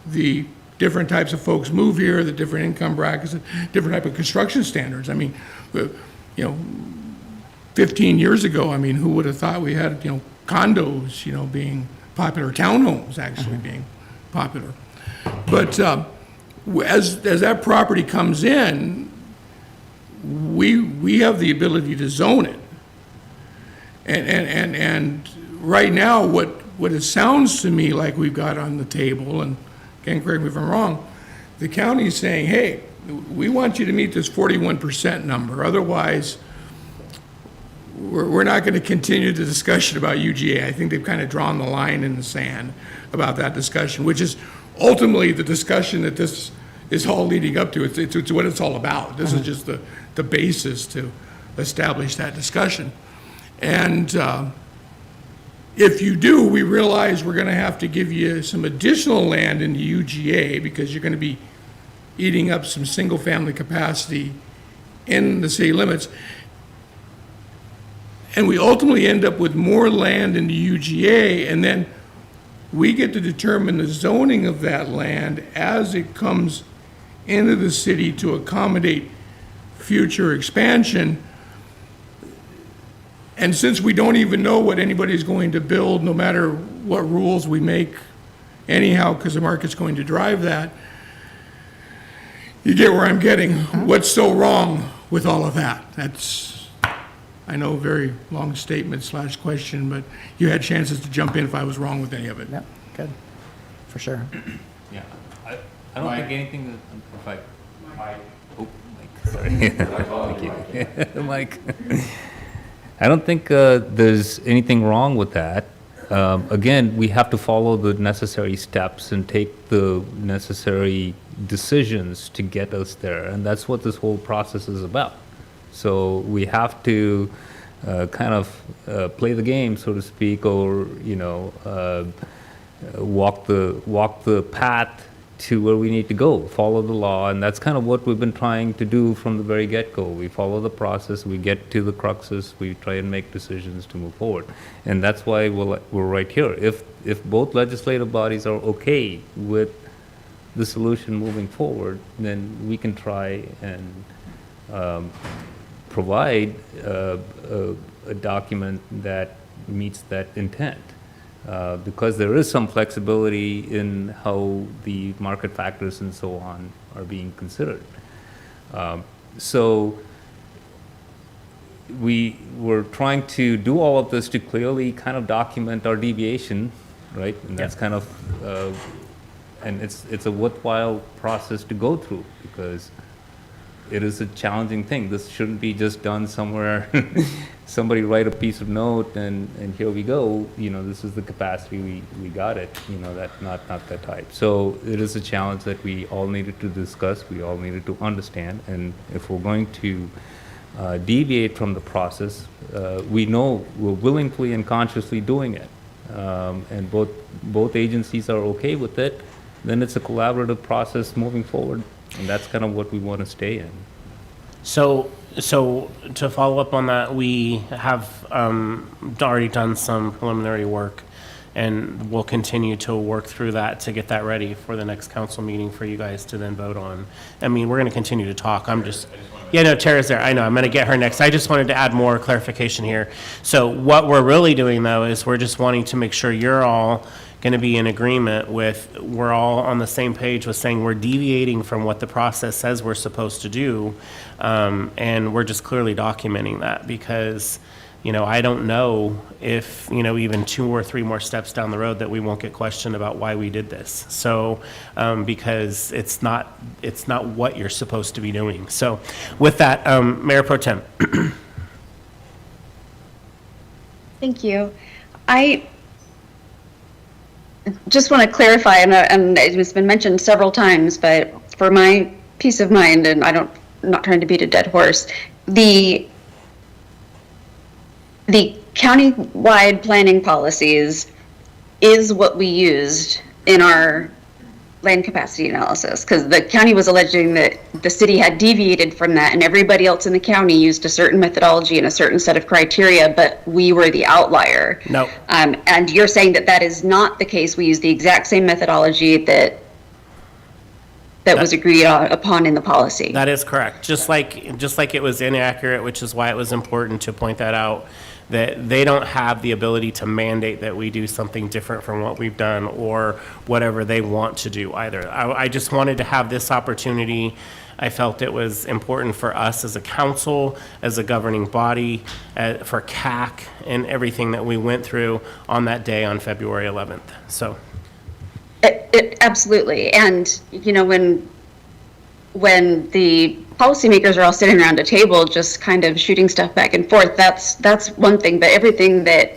the different types of folks move here, the different income brackets, different type of construction standards. I mean, 15 years ago, who would have thought we had, condos, being popular, townhomes actually being popular. But as that property comes in, we have the ability to zone it. And right now, what it sounds to me like we've got on the table, and again, correct me if I'm wrong, the county is saying, hey, we want you to meet this 41% number. Otherwise, we're not going to continue the discussion about UGA. I think they've kind of drawn the line in the sand about that discussion, which is ultimately the discussion that this is all leading up to. It's what it's all about. This is just the basis to establish that discussion. And if you do, we realize we're going to have to give you some additional land in the UGA because you're going to be eating up some single-family capacity in the city limits. And we ultimately end up with more land in the UGA, and then we get to determine the zoning of that land as it comes into the city to accommodate future expansion. And since we don't even know what anybody's going to build, no matter what rules we make anyhow, because the market's going to drive that, you get where I'm getting. What's so wrong with all of that? That's, I know, a very long statement / question, but you had chances to jump in if I was wrong with any of it. Yep, good, for sure. Yeah, I don't think anything, if I, oh, Mike, sorry. Thank you. Mike. I don't think there's anything wrong with that. Again, we have to follow the necessary steps and take the necessary decisions to get us there, and that's what this whole process is about. So we have to kind of play the game, so to speak, or walk the path to where we need to go, follow the law, and that's kind of what we've been trying to do from the very get-go. We follow the process, we get to the cruxes, we try and make decisions to move forward, and that's why we're right here. If both legislative bodies are okay with the solution moving forward, then we can try and provide a document that meets that intent. Because there is some flexibility in how the market factors and so on are being considered. So we were trying to do all of this to clearly kind of document our deviation, right? And that's kind of, and it's a worthwhile process to go through because it is a challenging thing. This shouldn't be just done somewhere. Somebody write a piece of note and here we go. This is the capacity we got it. That not that type. So it is a challenge that we all needed to discuss. We all needed to understand. And if we're going to deviate from the process, we know we're willingly and consciously doing it. And both agencies are okay with it. Then it's a collaborative process moving forward. And that's kind of what we want to stay in. So to follow up on that, we have already done some preliminary work, and we'll continue to work through that to get that ready for the next council meeting for you guys to then vote on. I mean, we're going to continue to talk. Tara's there. I know. I'm going to get her next. I just wanted to add more clarification here. So what we're really doing, though, is we're just wanting to make sure you're all going to be in agreement with, we're all on the same page with saying we're deviating from what the process says we're supposed to do, and we're just clearly documenting that because, I don't know if, even 2 or 3 more steps down the road that we won't get questioned about why we did this. So, because it's not what you're supposed to be doing. So with that, Mayor Pro Tem. Thank you. I just want to clarify, and it's been mentioned several times, but for my peace of mind, and I'm not trying to beat a dead horse, the county-wide planning policies is what we used in our land capacity analysis, because the county was alleging that the city had deviated from that, and everybody else in the county used a certain methodology and a certain set of criteria, but we were the outlier. No. And you're saying that is not the case. We use the exact same methodology that was agreed upon in the policy. That is correct. Just like it was inaccurate, which is why it was important to point that out, that they don't have the ability to mandate that we do something different from what we've done or whatever they want to do either. I just wanted to have this opportunity. I felt it was important for us as a council, as a governing body, for CAC and everything that we went through on that day on February 11th. So. Absolutely. And, when the policymakers are all sitting around a table just kind of shooting stuff back and forth, that's one thing, but everything that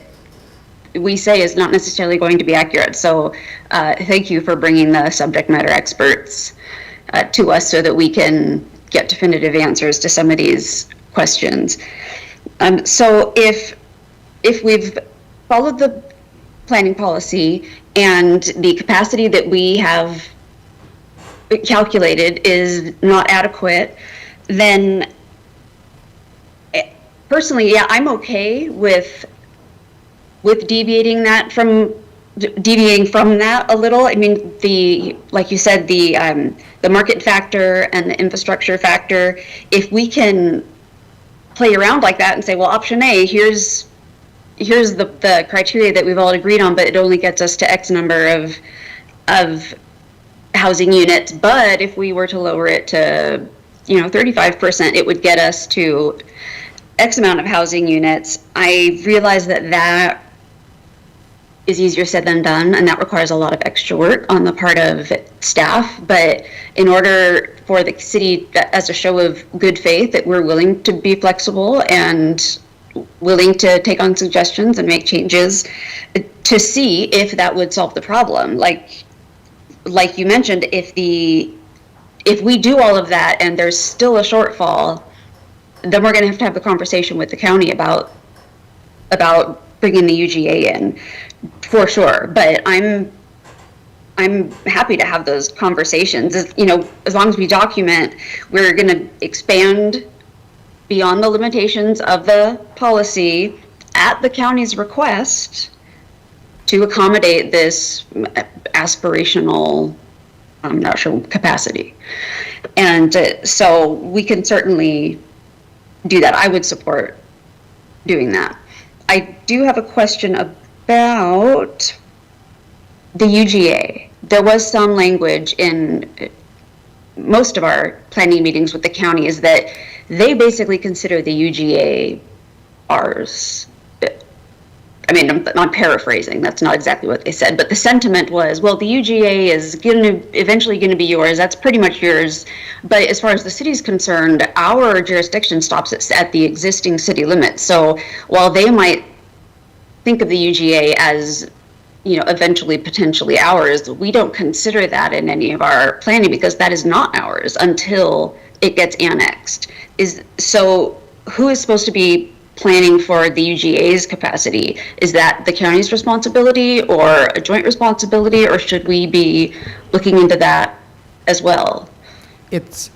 we say is not necessarily going to be accurate. So thank you for bringing the subject matter experts to us so that we can get definitive answers to some of these questions. So if we've followed the planning policy and the capacity that we have calculated is not adequate, then personally, yeah, I'm okay with deviating from that a little. I mean, like you said, the market factor and the infrastructure factor, if we can play around like that and say, well, option A, here's the criteria that we've all agreed on, but it only gets us to X number of housing units. But if we were to lower it to, 35%, it would get us to X amount of housing units. I realize that is easier said than done, and that requires a lot of extra work on the part of staff. But in order for the city, as a show of good faith, that we're willing to be flexible and willing to take on suggestions and make changes to see if that would solve the problem. Like you mentioned, if we do all of that and there's still a shortfall, then we're going to have the conversation with the county about bringing the UGA in, for sure. But I'm happy to have those conversations. As long as we document, we're going to expand beyond the limitations of the policy at the county's request to accommodate this aspirational, I'm not sure, capacity. And so we can certainly do that. I would support doing that. I do have a question about the UGA. There was some language in most of our planning meetings with the county is that they basically consider the UGA ours. I mean, I'm paraphrasing, that's not exactly what they said, but the sentiment was, well, the UGA is eventually going to be yours, that's pretty much yours, but as far as the city's concerned, our jurisdiction stops at the existing city limits. So while they might think of the UGA as, eventually potentially ours, we don't consider that in any of our planning because that is not ours until it gets annexed. So who is supposed to be planning for the UGA's capacity? Is that the county's responsibility or a joint responsibility, or should we be looking into that as well? It's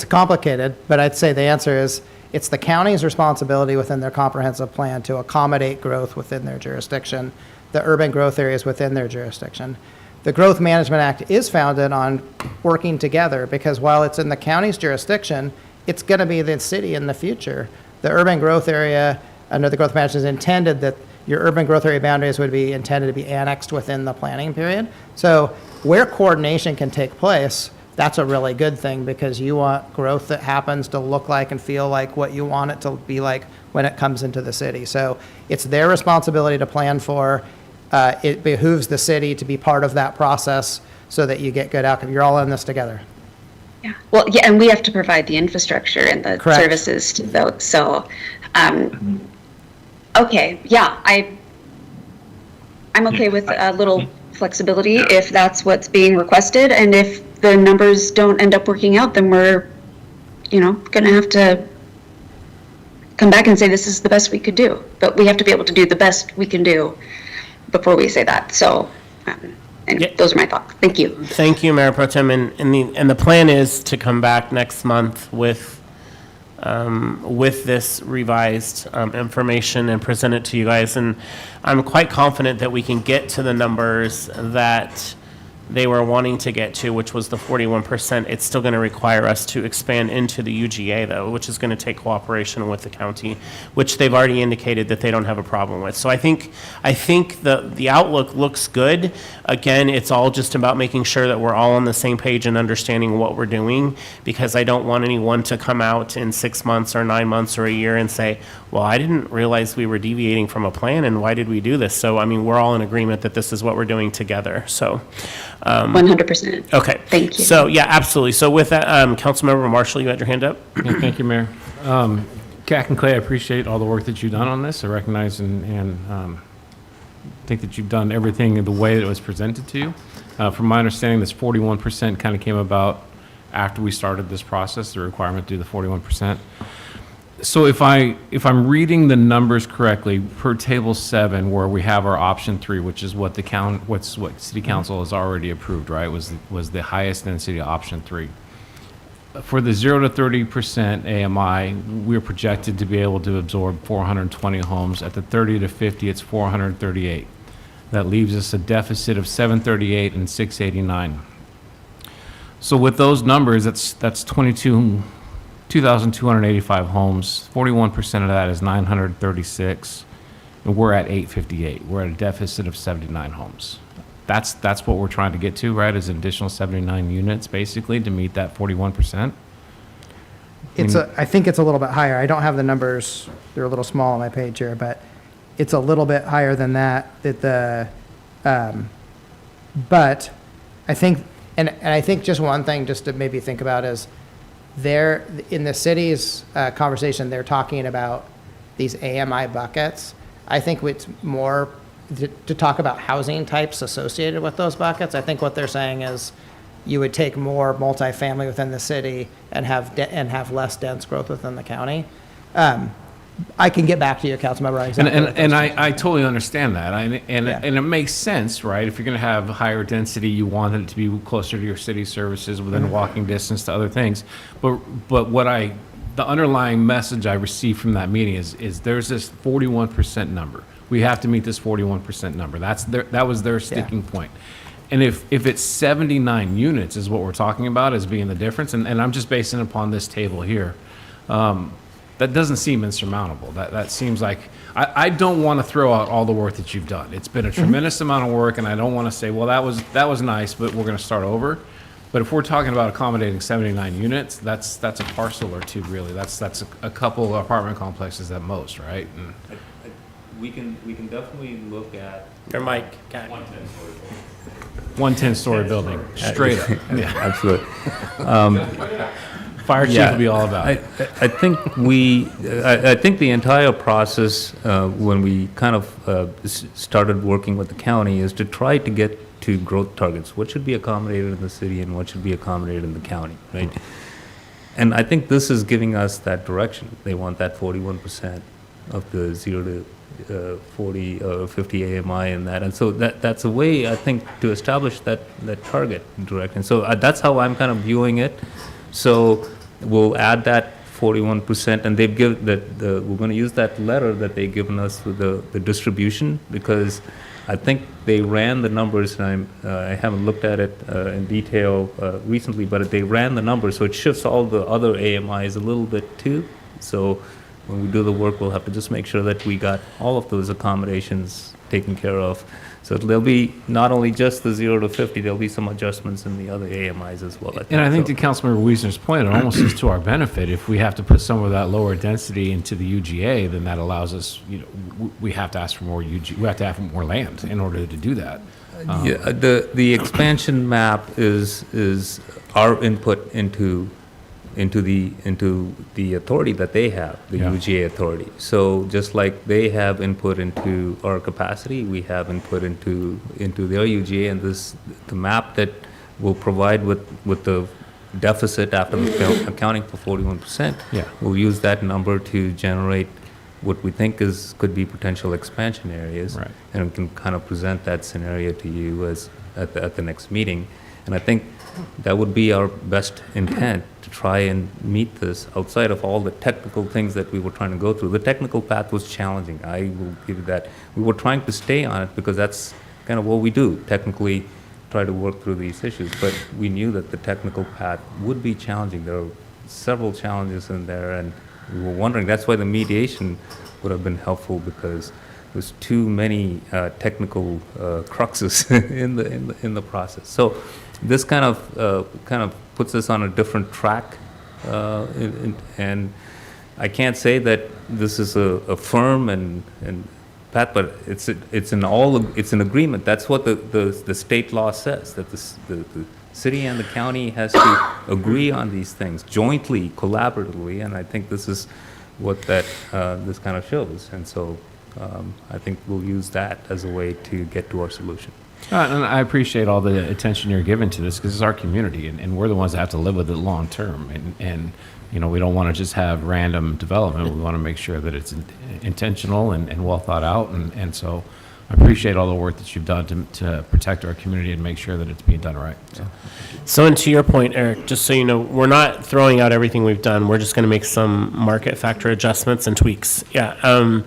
complicated, but I'd say the answer is it's the county's responsibility within their comprehensive plan to accommodate growth within their jurisdiction, the urban growth areas within their jurisdiction. The Growth Management Act is founded on working together because while it's in the county's jurisdiction, it's going to be the city in the future. The urban growth area under the growth management is intended that your urban growth area boundaries would be intended to be annexed within the planning period. So where coordination can take place, that's a really good thing because you want growth that happens to look like and feel like what you want it to be like when it comes into the city. So it's their responsibility to plan for. It behooves the city to be part of that process so that you get good outcome. You're all in this together. Yeah. Well, yeah, and we have to provide the infrastructure and the Correct. services to those. So, okay, yeah, I'm okay with a little flexibility if that's what's being requested, and if the numbers don't end up working out, then we're, going to have to come back and say this is the best we could do. But we have to be able to do the best we can do before we say that. So. Those are my thoughts. Thank you. Thank you, Mayor Pro Tem. And the plan is to come back next month with this revised information and present it to you guys. And I'm quite confident that we can get to the numbers that they were wanting to get to, which was the 41%. It's still going to require us to expand into the UGA, though, which is going to take cooperation with the county, which they've already indicated that they don't have a problem with. So I think the outlook looks good. Again, it's all just about making sure that we're all on the same page and understanding what we're doing, because I don't want anyone to come out in 6 months or 9 months or a year and say, well, I didn't realize we were deviating from a plan, and why did we do this? So, I mean, we're all in agreement that this is what we're doing together. So, 100%. Okay. Thank you. So, yeah, absolutely. So with that, Councilmember Marshall, you had your hand up? Yeah, thank you, Mayor. CAC and Clay, I appreciate all the work that you've done on this. I recognize and think that you've done everything the way that it was presented to you. From my understanding, this 41% kind of came about after we started this process, the requirement to do the 41%. So if I'm reading the numbers correctly, per table 7, where we have our option 3, which is what what City Council has already approved, right? Was the highest density option 3. For the 0 to 30% AMI, we're projected to be able to absorb 420 homes. At the 30 to 50, it's 438. That leaves us a deficit of 738 and 689. So with those numbers, that's 2,285 homes. 41% of that is 936, and we're at 858. We're at a deficit of 79 homes. That's what we're trying to get to, right? Is an additional 79 units, basically, to meet that 41%. I think it's a little bit higher. I don't have the numbers. They're a little small on my page here, but it's a little bit higher than that. But I think, and I think just one thing just to maybe think about is in the city's conversation, they're talking about these AMI buckets. I think it's more to talk about housing types associated with those buckets. I think what they're saying is you would take more multifamily within the city and have less dense growth within the county. I can get back to you, Councilmember. And I totally understand that. And it makes sense, right? If you're going to have higher density, you want it to be closer to your city services within walking distance to other things. But the underlying message I received from that meeting is there's this 41% number. We have to meet this 41% number. That was their sticking point. And if it's 79 units is what we're talking about as being the difference, and I'm just basing it upon this table here, that doesn't seem insurmountable. That seems like, I don't want to throw out all the work that you've done. It's been a tremendous amount of work, and I don't want to say, well, that was nice, but we're going to start over. But if we're talking about accommodating 79 units, that's a parcel or two, really. That's a couple of apartment complexes at most, right? And We can definitely look at Your mic, Kat. 110-story building, straight up. Yeah. absolutely. Fire chief Yeah. will be all about it. I think I think the entire process when we kind of started working with the county is to try to get to growth targets. What should be accommodated in the city and what should be accommodated in the county, right? And I think this is giving us that direction. They want that 41% of the 0 to 40 or 50 AMI and that. And so that's a way, I think, to establish that target direction. So that's how I'm kind of viewing it. So we'll add that 41%, and they've given we're going to use that letter that they've given us with the distribution, because I think they ran the numbers, and I haven't looked at it in detail recently, but they ran the numbers, so it shifts all the other AMIs a little bit too. So when we do the work, we'll have to just make sure that we got all of those accommodations taken care of. So there'll be not only just the 0 to 50, there'll be some adjustments in the other AMIs as well. And I think to Councilmember Wiesner's point, it almost is to our benefit. If we have to put some of that lower density into the UGA, then that allows us, we have to ask for more we have to have more land in order to do that. Yeah, the expansion map is our input into the authority that they have, the UGA authority. So just like they have input into our capacity, we have input into their UGA, and the map that will provide with the deficit after accounting for 41%. Yeah. We'll use that number to generate what we think could be potential expansion areas. Right. And we can kind of present that scenario to you at the next meeting. And I think that would be our best intent, to try and meet this outside of all the technical things that we were trying to go through. The technical path was challenging. I will give you that. We were trying to stay on it because that's kind of what we do, technically try to work through these issues. But we knew that the technical path would be challenging. There are several challenges in there, and we were wondering. That's why the mediation would have been helpful, because there's too many technical cruxes in the process. So this kind of puts us on a different track, and I can't say that this is a firm and Pat, but it's an agreement. That's what the state law says, that the city and the county has to agree on these things jointly, collaboratively, and I think this is what this kind of shows. And so I think we'll use that as a way to get to our solution. And I appreciate all the attention you're giving to this because it's our community, and we're the ones that have to live with it long term. And you know, we don't want to just have random development. We want to make sure that it's intentional and well thought out. And so I appreciate all the work that you've done to protect our community and make sure that it's being done right. So, and to your point, Eric, just so you know, we're not throwing out everything we've done. We're just going to make some market factor adjustments and tweaks. Yeah.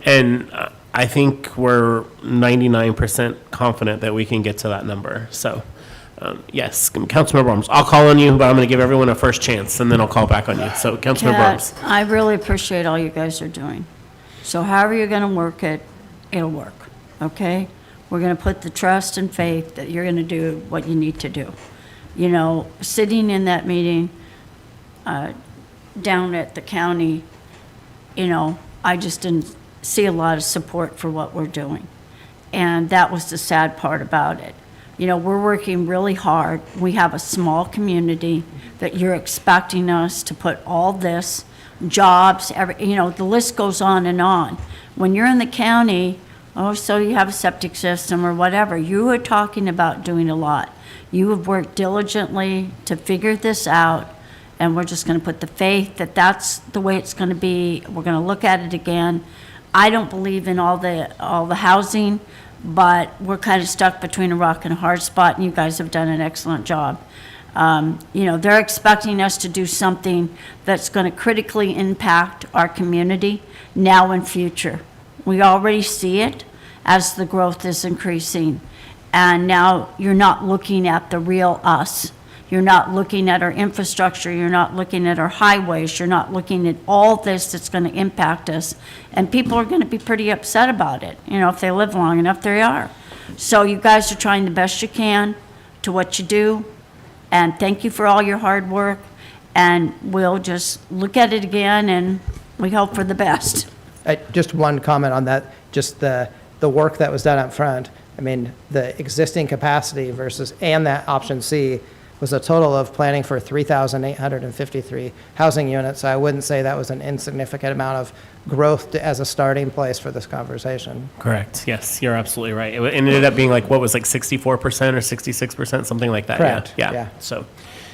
And I think we're 99% confident that we can get to that number. So, yes, Councilmember Arms, I'll call on you, but I'm going to give everyone a first chance, and then I'll call back on you. So, Councilmember Arms. Kat, I really appreciate all you guys are doing. So however you're going to work it, it'll work, okay? We're going to put the trust and faith that you're going to do what you need to do. You know, sitting in that meeting down at the county, you know, I just didn't see a lot of support for what we're doing. And that was the sad part about it. You know, we're working really hard. We have a small community that you're expecting us to put all this, jobs, you know, the list goes on and on. When you're in the county, oh, so you have a septic system or whatever, you are talking about doing a lot. You have worked diligently to figure this out, and we're just going to put the faith that that's the way it's going to be. We're going to look at it again. I don't believe in all the housing, but we're kind of stuck between a rock and a hard spot, and you guys have done an excellent job. You know, they're expecting us to do something that's going to critically impact our community now and future. We already see it as the growth is increasing. And now you're not looking at the real us. You're not looking at our infrastructure. You're not looking at our highways. You're not looking at all this that's going to impact us. And people are going to be pretty upset about it. You know, if they live long enough, they are. So you guys are trying the best you can to what you do. And thank you for all your hard work. And we'll just look at it again, and we hope for the best. Just one comment on that, just the work that was done up front. I mean, the existing capacity versus, and that option C was a total of planning for 3,853 housing units. So I wouldn't say that was an insignificant amount of growth as a starting place for this conversation. Correct. Yes, you're absolutely right. It ended up being like, what was like 64% or 66%, something like that. Correct. Yeah. So,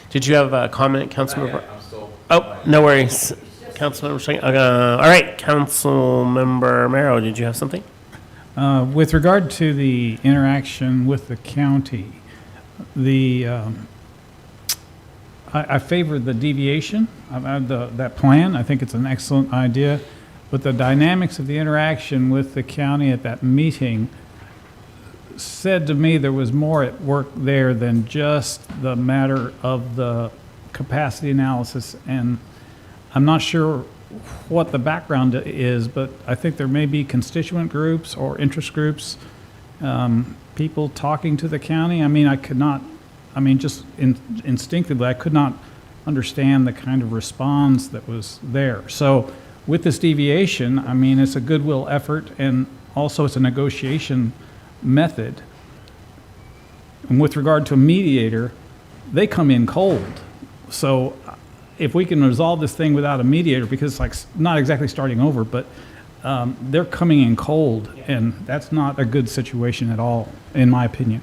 did you have a comment, Councilmember? Oh, no worries. Councilmember, all right, Councilmember Merrow, did you have something? With regard to the interaction with the county, I favor the deviation of that plan. I think it's an excellent idea. But the dynamics of the interaction with the county at that meeting said to me there was more at work there than just the matter of the capacity analysis. And I'm not sure what the background is, but I think there may be constituent groups or interest groups, people talking to the county. I mean, just instinctively, I could not understand the kind of response that was there. So with this deviation, I mean, it's a goodwill effort, and also it's a negotiation method. And with regard to a mediator, they come in cold. So if we can resolve this thing without a mediator, because it's like not exactly starting over, but they're coming in cold, and that's not a good situation at all, in my opinion.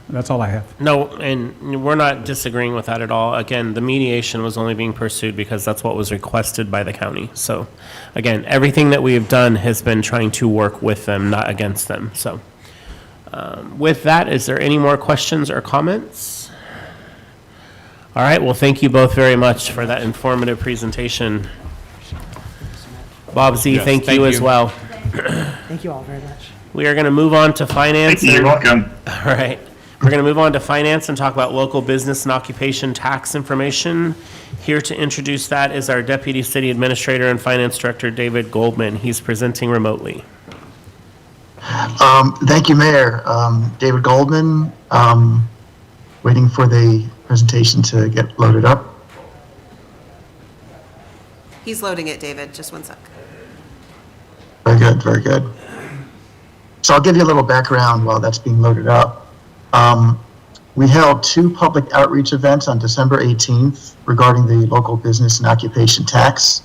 That's all I have. No, and we're not disagreeing with that at all. Again, the mediation was only being pursued because that's what was requested by the county. So, again, everything that we have done has been trying to work with them, not against them. So, with that, is there any more questions or comments? All right, well, thank you both very much for that informative presentation. Bob Z, Yes, thank thank you as you. well. Thank you all very much. We are going to move on to finance. Thank you. You're welcome. All right. We're going to move on to finance and talk about local business and occupation tax information. Here to introduce that is our Deputy City Administrator and Finance Director, David Goldman. He's presenting remotely. Thank you, Mayor. David Goldman, waiting for the presentation to get loaded up. He's loading it, David. Just one sec. Very good, very good. So I'll give you a little background while that's being loaded up. We held 2 public outreach events on December 18th regarding the local business and occupation tax.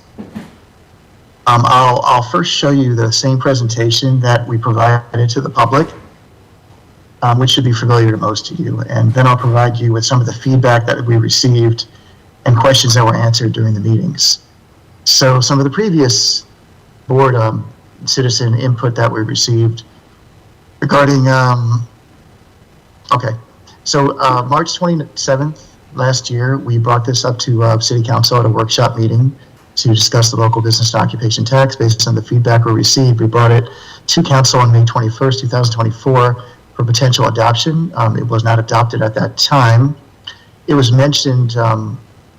I'll first show you the same presentation that we provided to the public, which should be familiar to most of you. And then I'll provide you with some of the feedback that we received and questions that were answered during the meetings. So some of the previous board citizen input that we received regarding, so March 27th last year, we brought this up to City Council at a workshop meeting to discuss the local business and occupation tax. Based on the feedback we received, we brought it to Council on May 21st, 2024 for potential adoption. It was not adopted at that time. It was mentioned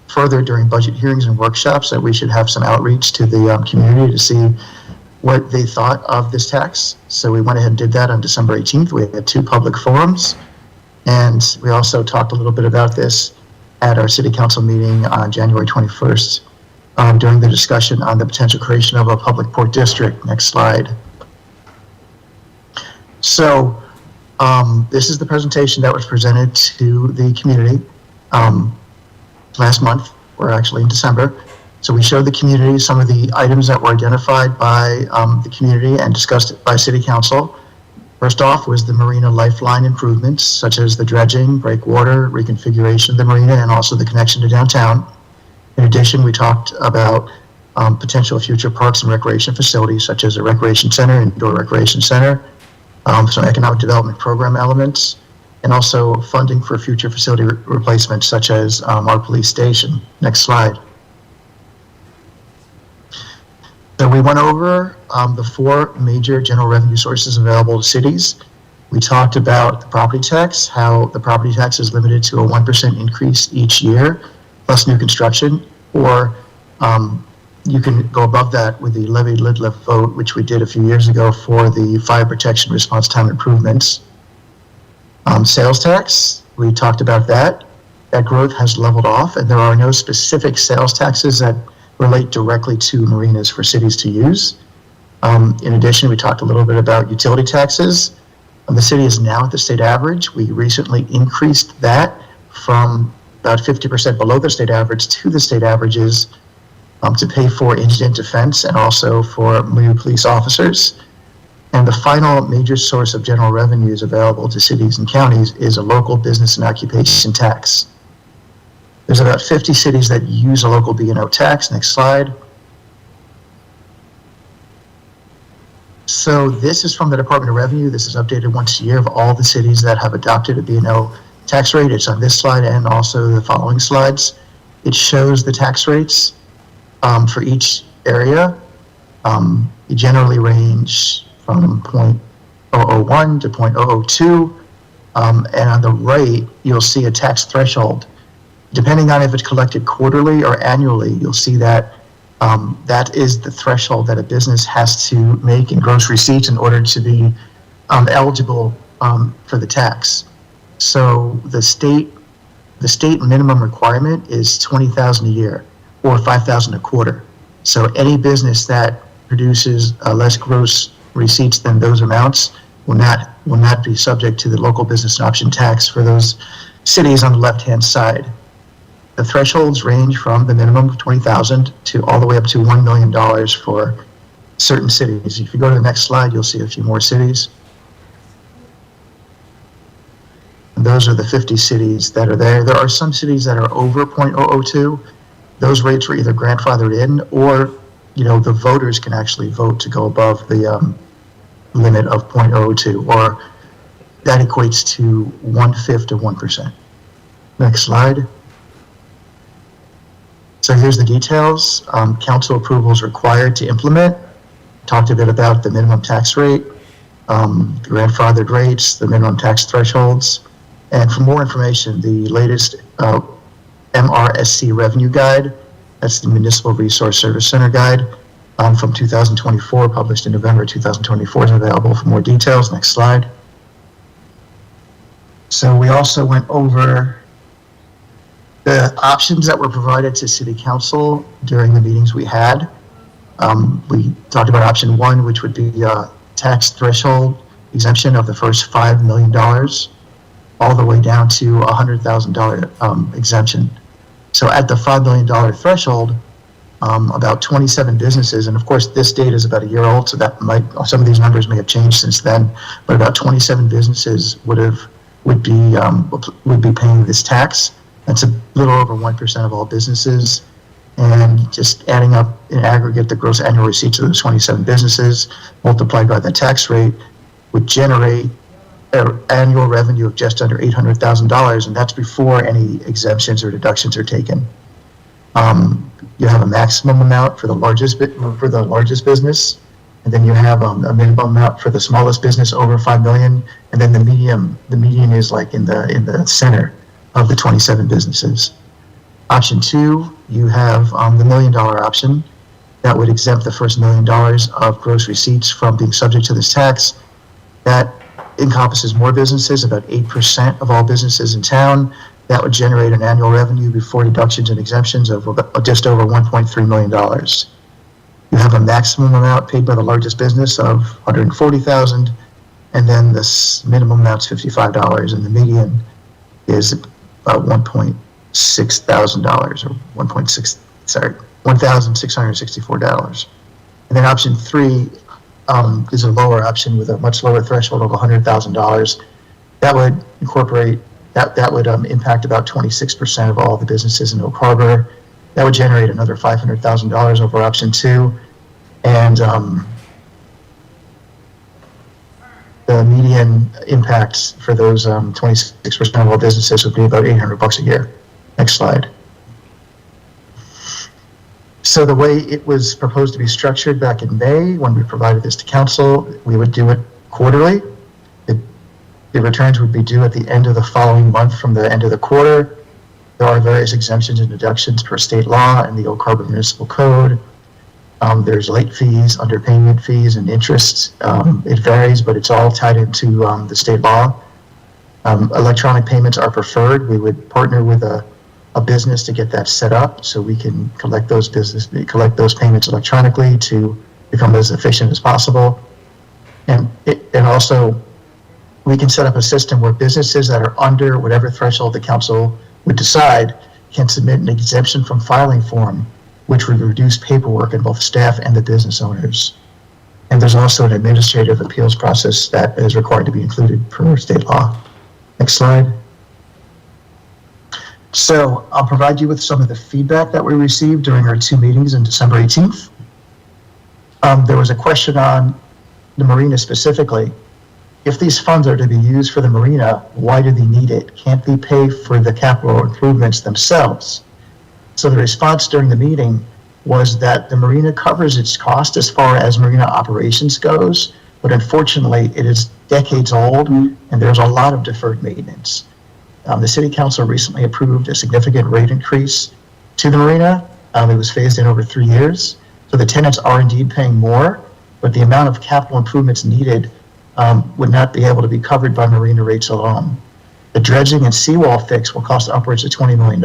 further during budget hearings and workshops that we should have some outreach to the community to see what they thought of this tax. So we went ahead and did that on December 18th. We had 2 public forums. And we also talked a little bit about this at our city council meeting on January 21st during the discussion on the potential creation of a public port district. Next slide. So this is the presentation that was presented to the community last month, or actually in December. So we showed the community some of the items that were identified by the community and discussed by city council. First off was the marina lifeline improvements, such as the dredging, breakwater, reconfiguration of the marina, and also the connection to downtown. In addition, we talked about potential future parks and recreation facilities, such as a recreation center, indoor recreation center, some economic development program elements, and also funding for future facility replacements, such as our police station. Next slide. So we went over the 4 major general revenue sources available to cities. We talked about the property tax, how the property tax is limited to a 1% increase each year, plus new construction, or you can go above that with the levy lid lift vote, which we did a few years ago for the fire protection response time improvements. Sales tax, we talked about that. That growth has leveled off, and there are no specific sales taxes that relate directly to marinas for cities to use. In addition, we talked a little bit about utility taxes. The city is now at the state average. We recently increased that from about 50% below the state average to the state averages to pay for indigent defense and also for new police officers. And the final major source of general revenues available to cities and counties is a local business and occupation tax. There's about 50 cities that use a local B&O tax. Next slide. So this is from the Department of Revenue. This is updated once a year of all the cities that have adopted a B&O tax rate. It's on this slide and also the following slides. It shows the tax rates for each area. They generally range from 0.001 to 0.002. And on the right, you'll see a tax threshold. Depending on if it's collected quarterly or annually, you'll see that that is the threshold that a business has to make in gross receipts in order to be eligible for the tax. So the state minimum requirement is $20,000 a year or $5,000 a quarter. So any business that produces less gross receipts than those amounts will not be subject to the local business option tax for those cities on the left-hand side. The thresholds range from the minimum of $20,000 to all the way up to $1 million for certain cities. If you go to the next slide, you'll see a few more cities. And those are the 50 cities that are there. There are some cities that are over 0.002. Those rates were either grandfathered in or, the voters can actually vote to go above the limit of 0.002, or that equates to 1/5 of 1%. Next slide. So here's the details. Council approval is required to implement. Talked a bit about the minimum tax rate, the grandfathered rates, the minimum tax thresholds. And for more information, the latest MRSC revenue guide, that's the Municipal Resource Service Center guide from 2024, published in November 2024, is available for more details. Next slide. So we also went over the options that were provided to City Council during the meetings we had. We talked about option 1, which would be tax threshold exemption of the first $5 million, all the way down to a $100,000 exemption. So at the $5 million threshold, about 27 businesses, and of course this data is about a year old, so that might, some of these numbers may have changed since then, but about 27 businesses would be paying this tax. That's a little over 1% of all businesses. And just adding up in aggregate the gross annual receipts of those 27 businesses multiplied by the tax rate would generate an annual revenue of just under $800,000, and that's before any exemptions or deductions are taken. You have a maximum amount for the largest business, and then you have a minimum amount for the smallest business over 5 million, and then the median is like in the center of the 27 businesses. Option 2, you have the $1 million option that would exempt the first $1 million of gross receipts from being subject to this tax. That encompasses more businesses, about 8% of all businesses in town. That would generate an annual revenue before deductions and exemptions of just over $1.3 million. You have a maximum amount paid by the largest business of $140,000, and then the minimum amount's $55, and the median is about $1,664. And then option 3 is a lower option with a much lower threshold of $100,000. That would impact about 26% of all the businesses in Oak Harbor. That would generate another $500,000 over option 2, and the median impacts for those 26% of all businesses would be about $800 a year. Next slide. So the way it was proposed to be structured back in May, when we provided this to council, we would do it quarterly. The returns would be due at the end of the following month from the end of the quarter. There are various exemptions and deductions per state law and the Oak Harbor Municipal Code. There's late fees, underpayment fees, and interest. It varies, but it's all tied into the state law. Electronic payments are preferred. We would partner with a business to get that set up so we can collect those payments electronically to become as efficient as possible. And also, we can set up a system where businesses that are under whatever threshold the council would decide can submit an exemption from filing form, which would reduce paperwork in both staff and the business owners. And there's also an administrative appeals process that is required to be included per state law. Next slide. So I'll provide you with some of the feedback that we received during our 2 meetings on December 18th. There was a question on the marina specifically. If these funds are to be used for the marina, why do they need it? Can't they pay for the capital improvements themselves? So the response during the meeting was that the marina covers its cost as far as marina operations goes, but unfortunately it is decades old and there's a lot of deferred maintenance. The city council recently approved a significant rate increase to the marina. It was phased in over 3 years. So the tenants are indeed paying more, but the amount of capital improvements needed would not be able to be covered by marina rates alone. The dredging and seawall fix will cost upwards of $20 million.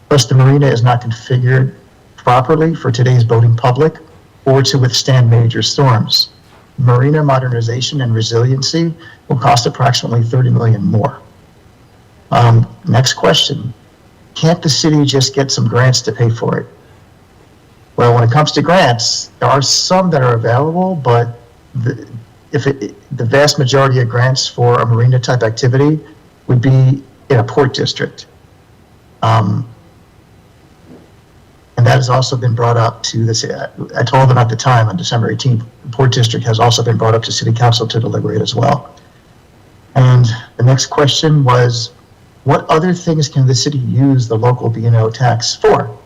Plus, the marina is not configured properly for today's boating public or to withstand major storms. Marina modernization and resiliency will cost approximately $30 million more. Next question. Can't the city just get some grants to pay for it? Well, when it comes to grants, there are some that are available, but the vast majority of grants for a marina type activity would be in a port district. And that has also been brought up to the city. I told them at the time on December 18th, the port district has also been brought up to city council to deliberate as well. And the next question was, what other things can the city use the local B&O tax for?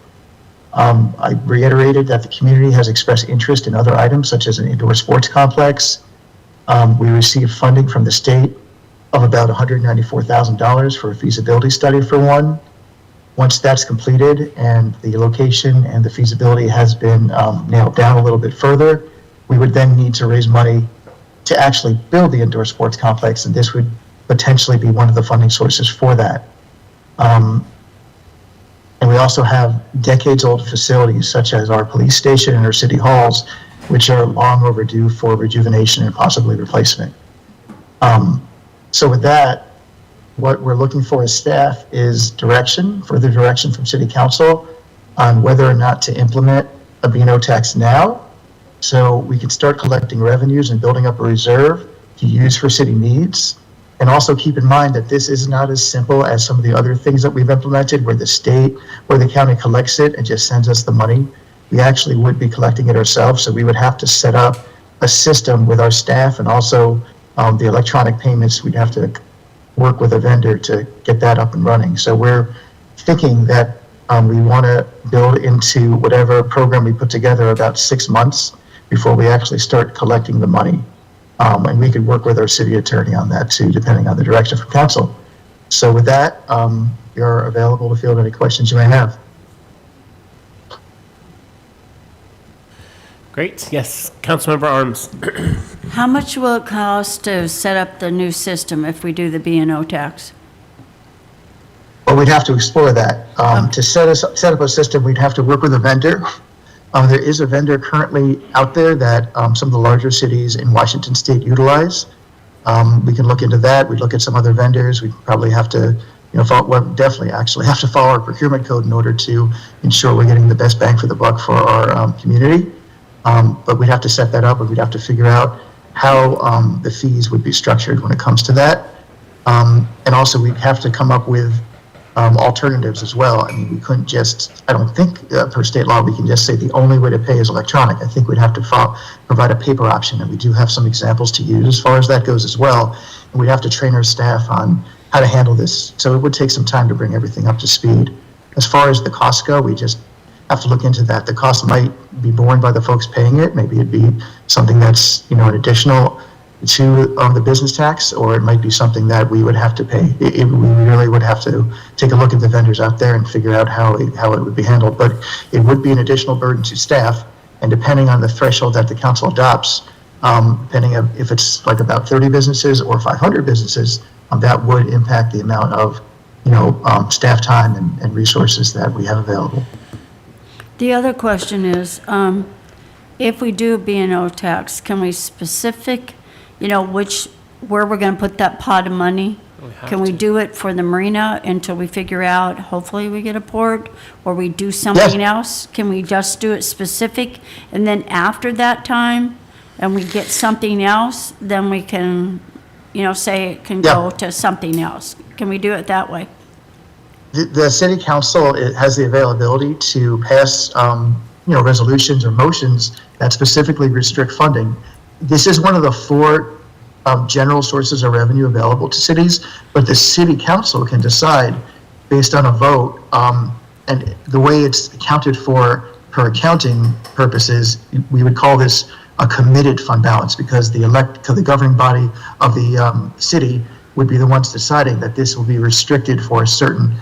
I reiterated that the community has expressed interest in other items such as an indoor sports complex. We received funding from the state of about $194,000 for a feasibility study for one. Once that's completed and the location and the feasibility has been nailed down a little bit further, we would then need to raise money to actually build the indoor sports complex, and this would potentially be one of the funding sources for that. And we also have decades-old facilities such as our police station and our city halls, which are long overdue for rejuvenation and possibly replacement. So with that, what we're looking for as staff is further direction from City Council on whether or not to implement a B&O tax now, so we can start collecting revenues and building up a reserve to use for city needs. And also keep in mind that this is not as simple as some of the other things that we've implemented where the county collects it and just sends us the money. We actually would be collecting it ourselves, so we would have to set up a system with our staff and also the electronic payments. We'd have to work with a vendor to get that up and running. So we're thinking that we want to build into whatever program we put together about 6 months before we actually start collecting the money. And we could work with our city attorney on that too, depending on the direction from council. So with that, you're available to field any questions you may have. Great. Yes, Councilmember Arms. How much will it cost to set up the new system if we do the B&O tax? Well, we'd have to explore that. To set up a system, we'd have to work with a vendor. There is a vendor currently out there that some of the larger cities in Washington State utilize. We can look into that. We'd look at some other vendors. We'd probably have to, definitely actually have to follow our procurement code in order to ensure we're getting the best bang for the buck for our community. But we'd have to set that up, and we'd have to figure out how the fees would be structured when it comes to that. And also, we'd have to come up with alternatives as well. I mean, we couldn't just, I don't think per state law, we can just say the only way to pay is electronic. I think we'd have to provide a paper option, and we do have some examples to use as far as that goes as well. And we'd have to train our staff on how to handle this. So it would take some time to bring everything up to speed. As far as the costs go, we just have to look into that. The cost might be borne by the folks paying it. Maybe it'd be something that's, an additional to the business tax, or it might be something that we would have to pay. We really would have to take a look at the vendors out there and figure out how it would be handled. But it would be an additional burden to staff, and depending on the threshold that the council adopts, depending on if it's like about 30 businesses or 500 businesses, that would impact the amount of staff time and resources that we have available. The other question is, if we do a B&O tax, can we where we're going to put that pot of money? Can we do it for the marina until we figure out, hopefully we get a port, or we do something else? Can we just do it specific, and then after that time, and we get something else, then we can, say it can go to something else? Can we do it that way? The city council has the availability to pass, resolutions or motions that specifically restrict funding. This is one of the 4 general sources of revenue available to cities, but the city council can decide based on a vote, and the way it's accounted for accounting purposes, we would call this a committed fund balance, because the governing body of the city would be the ones deciding that this will be restricted for a certain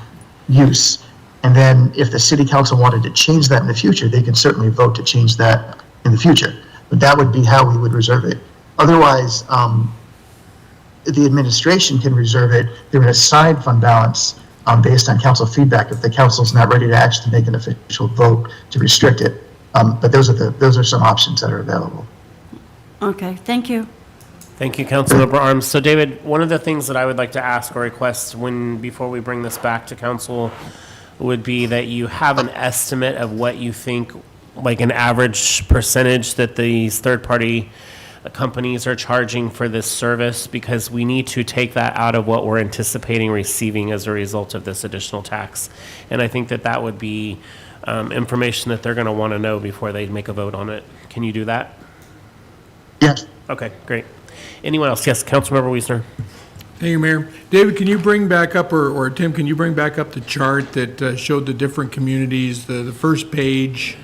use. And then if the city council wanted to change that in the future, they can certainly vote to change that in the future. But that would be how we would reserve it. Otherwise, the administration can reserve it through an assigned fund balance based on council feedback if the council's not ready to actually make an official vote to restrict it. But those are some options that are available. Okay, thank you. Thank you, Councilmember Arms. So David, one of the things that I would like to ask or request before we bring this back to council would be that you have an estimate of what you think, like an average percentage that these third-party companies are charging for this service, because we need to take that out of what we're anticipating receiving as a result of this additional tax. And I think that would be information that they're going to want to know before they make a vote on it. Can you do that? Yes. Okay, great. Anyone else? Yes, Councilmember Wiesner. Thank you, Mayor. David, can you bring back up, or Tim, can you bring back up the chart that showed the different communities, the first page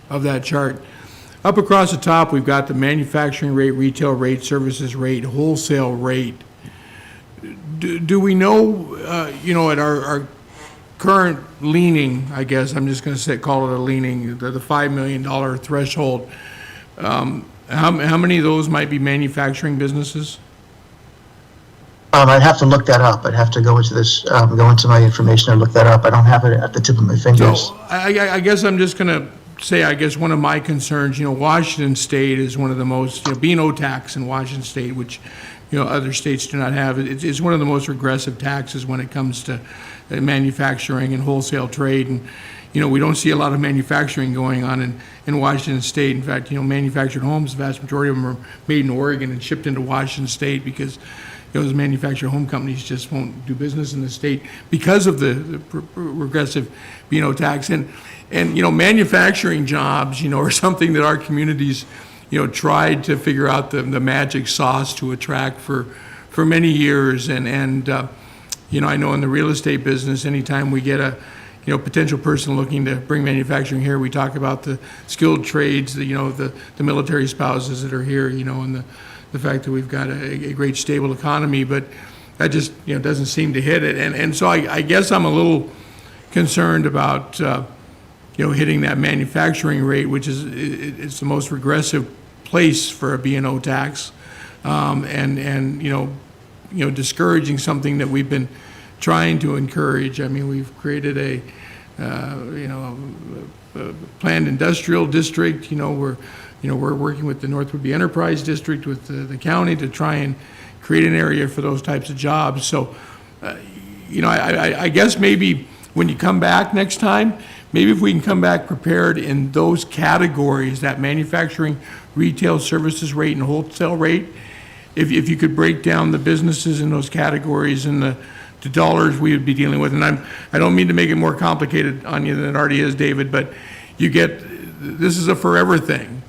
of that chart? Up across the top, we've got the manufacturing rate, retail rate, services rate, wholesale rate. Do we know, at our current leaning, I guess, I'm just going to call it a leaning, the $5 million threshold, how many of those might be manufacturing businesses? I'd have to look that up. I'd have to go into my information and look that up. I don't have it at the tip of my fingers. So I guess I'm just going to say, one of my concerns, Washington State is one of the most, B&O tax in Washington State, which other states do not have. It's one of the most regressive taxes when it comes to manufacturing and wholesale trade. And, we don't see a lot of manufacturing going on in Washington State. In fact, manufactured homes, the vast majority of them are made in Oregon and shipped into Washington State because those manufactured home companies just won't do business in the state because of the regressive B&O tax. And manufacturing jobs, are something that our communities, tried to figure out the magic sauce to attract for many years. And I know in the real estate business, anytime we get a potential person looking to bring manufacturing here, we talk about the skilled trades, the military spouses that are here, and the fact that we've got a great stable economy, but that just, doesn't seem to hit it. And so I guess I'm a little concerned about, hitting that manufacturing rate, which is, it's the most regressive place for a B&O tax, and discouraging something that we've been trying to encourage. I mean, we've created a planned industrial district. We're working with the North Whidbey Enterprise District, with the county, to try and create an area for those types of jobs. So, I guess maybe when you come back next time, maybe if we can come back prepared in those categories, that manufacturing, retail, services rate, and wholesale rate, if you could break down the businesses in those categories and the dollars we would be dealing with. And I don't mean to make it more complicated on you than it already is, David, but this is a forever thing.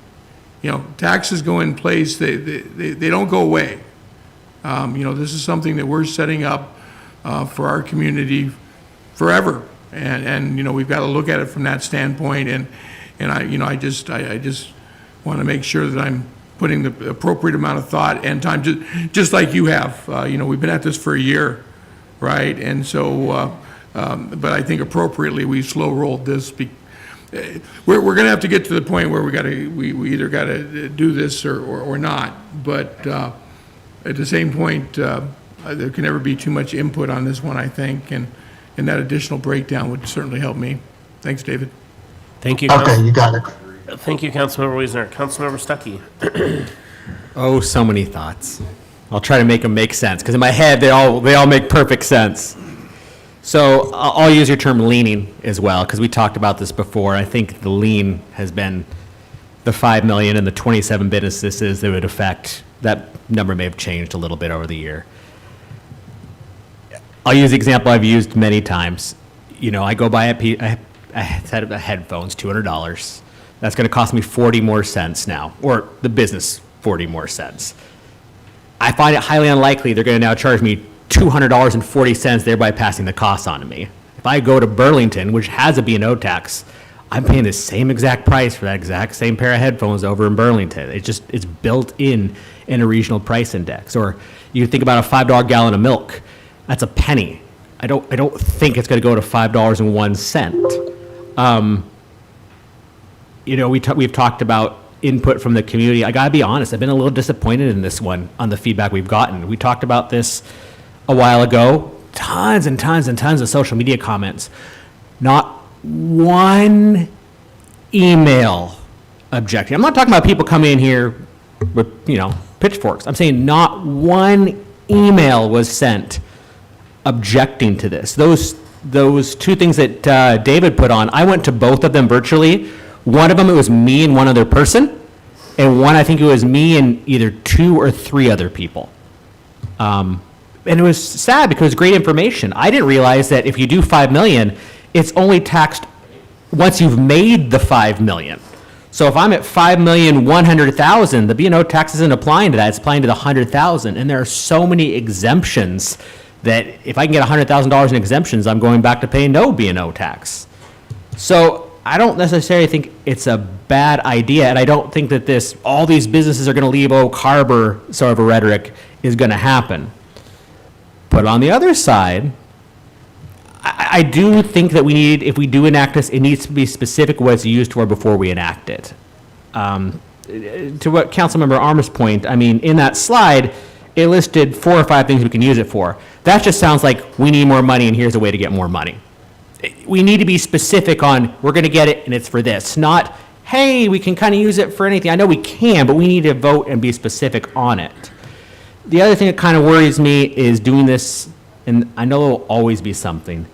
Taxes go in place, they don't go away. This is something that we're setting up for our community forever. And we've got to look at it from that standpoint. And I just want to make sure that I'm putting the appropriate amount of thought and time, just like you have. We've been at this for a year, right? And so, but I think appropriately we slow rolled this. We're going to have to get to the point where we either got to do this or not. But at the same point, there can never be too much input on this one, I think, and that additional breakdown would certainly help me. Thanks, David. Thank you. Okay, you got it. Thank you, Councilmember Wiesner. Councilmember Stuckey. Oh, so many thoughts. I'll try to make them make sense, because in my head, they all make perfect sense. So I'll use your term leaning as well, because we talked about this before. I think the lean has been the 5 million and the 27 businesses that would affect. That number may have changed a little bit over the year. I'll use the example I've used many times. I go buy a set of headphones, $200. That's going to cost me 40 more cents now, or the business 40 more cents. I find it highly unlikely they're going to now charge me $200.40, thereby passing the cost on to me. If I go to Burlington, which has a B&O tax, I'm paying the same exact price for that exact same pair of headphones over in Burlington. It's built in a regional price index. Or you think about a $5 gallon of milk. That's a penny. I don't think it's going to go to $5.01. We've talked about input from the community. I got to be honest, I've been a little disappointed in this one on the feedback we've gotten. We talked about this a while ago. Tons and tons and tons of social media comments. Not one email objecting. I'm not talking about people coming in here with, pitchforks. I'm saying not one email was sent objecting to this. Those two things that David put on, I went to both of them virtually. One of them, it was me and one other person, and one, I think it was me and either 2 or 3 other people. And it was sad because it was great information. I didn't realize that if you do 5 million, it's only taxed once you've made the 5 million. So if I'm at 5,100,000, the B&O tax isn't applying to that, it's applying to the 100,000. And there are so many exemptions that if I can get $100,000 in exemptions, I'm going back to paying no B&O tax. So I don't necessarily think it's a bad idea, and I don't think that all these businesses are going to leave Oak Harbor sort of a rhetoric is going to happen. But on the other side, I do think that if we do enact this, it needs to be specific what it's used for before we enact it. To what Councilmember Arm's point, I mean, in that slide, it listed 4 or 5 things we can use it for. That just sounds like we need more money and here's a way to get more money. We need to be specific on, we're going to get it and it's for this. Not, hey, we can kind of use it for anything. I know we can, but we need to vote and be specific on it. The other thing that kind of worries me is doing this, and I know there'll always be something,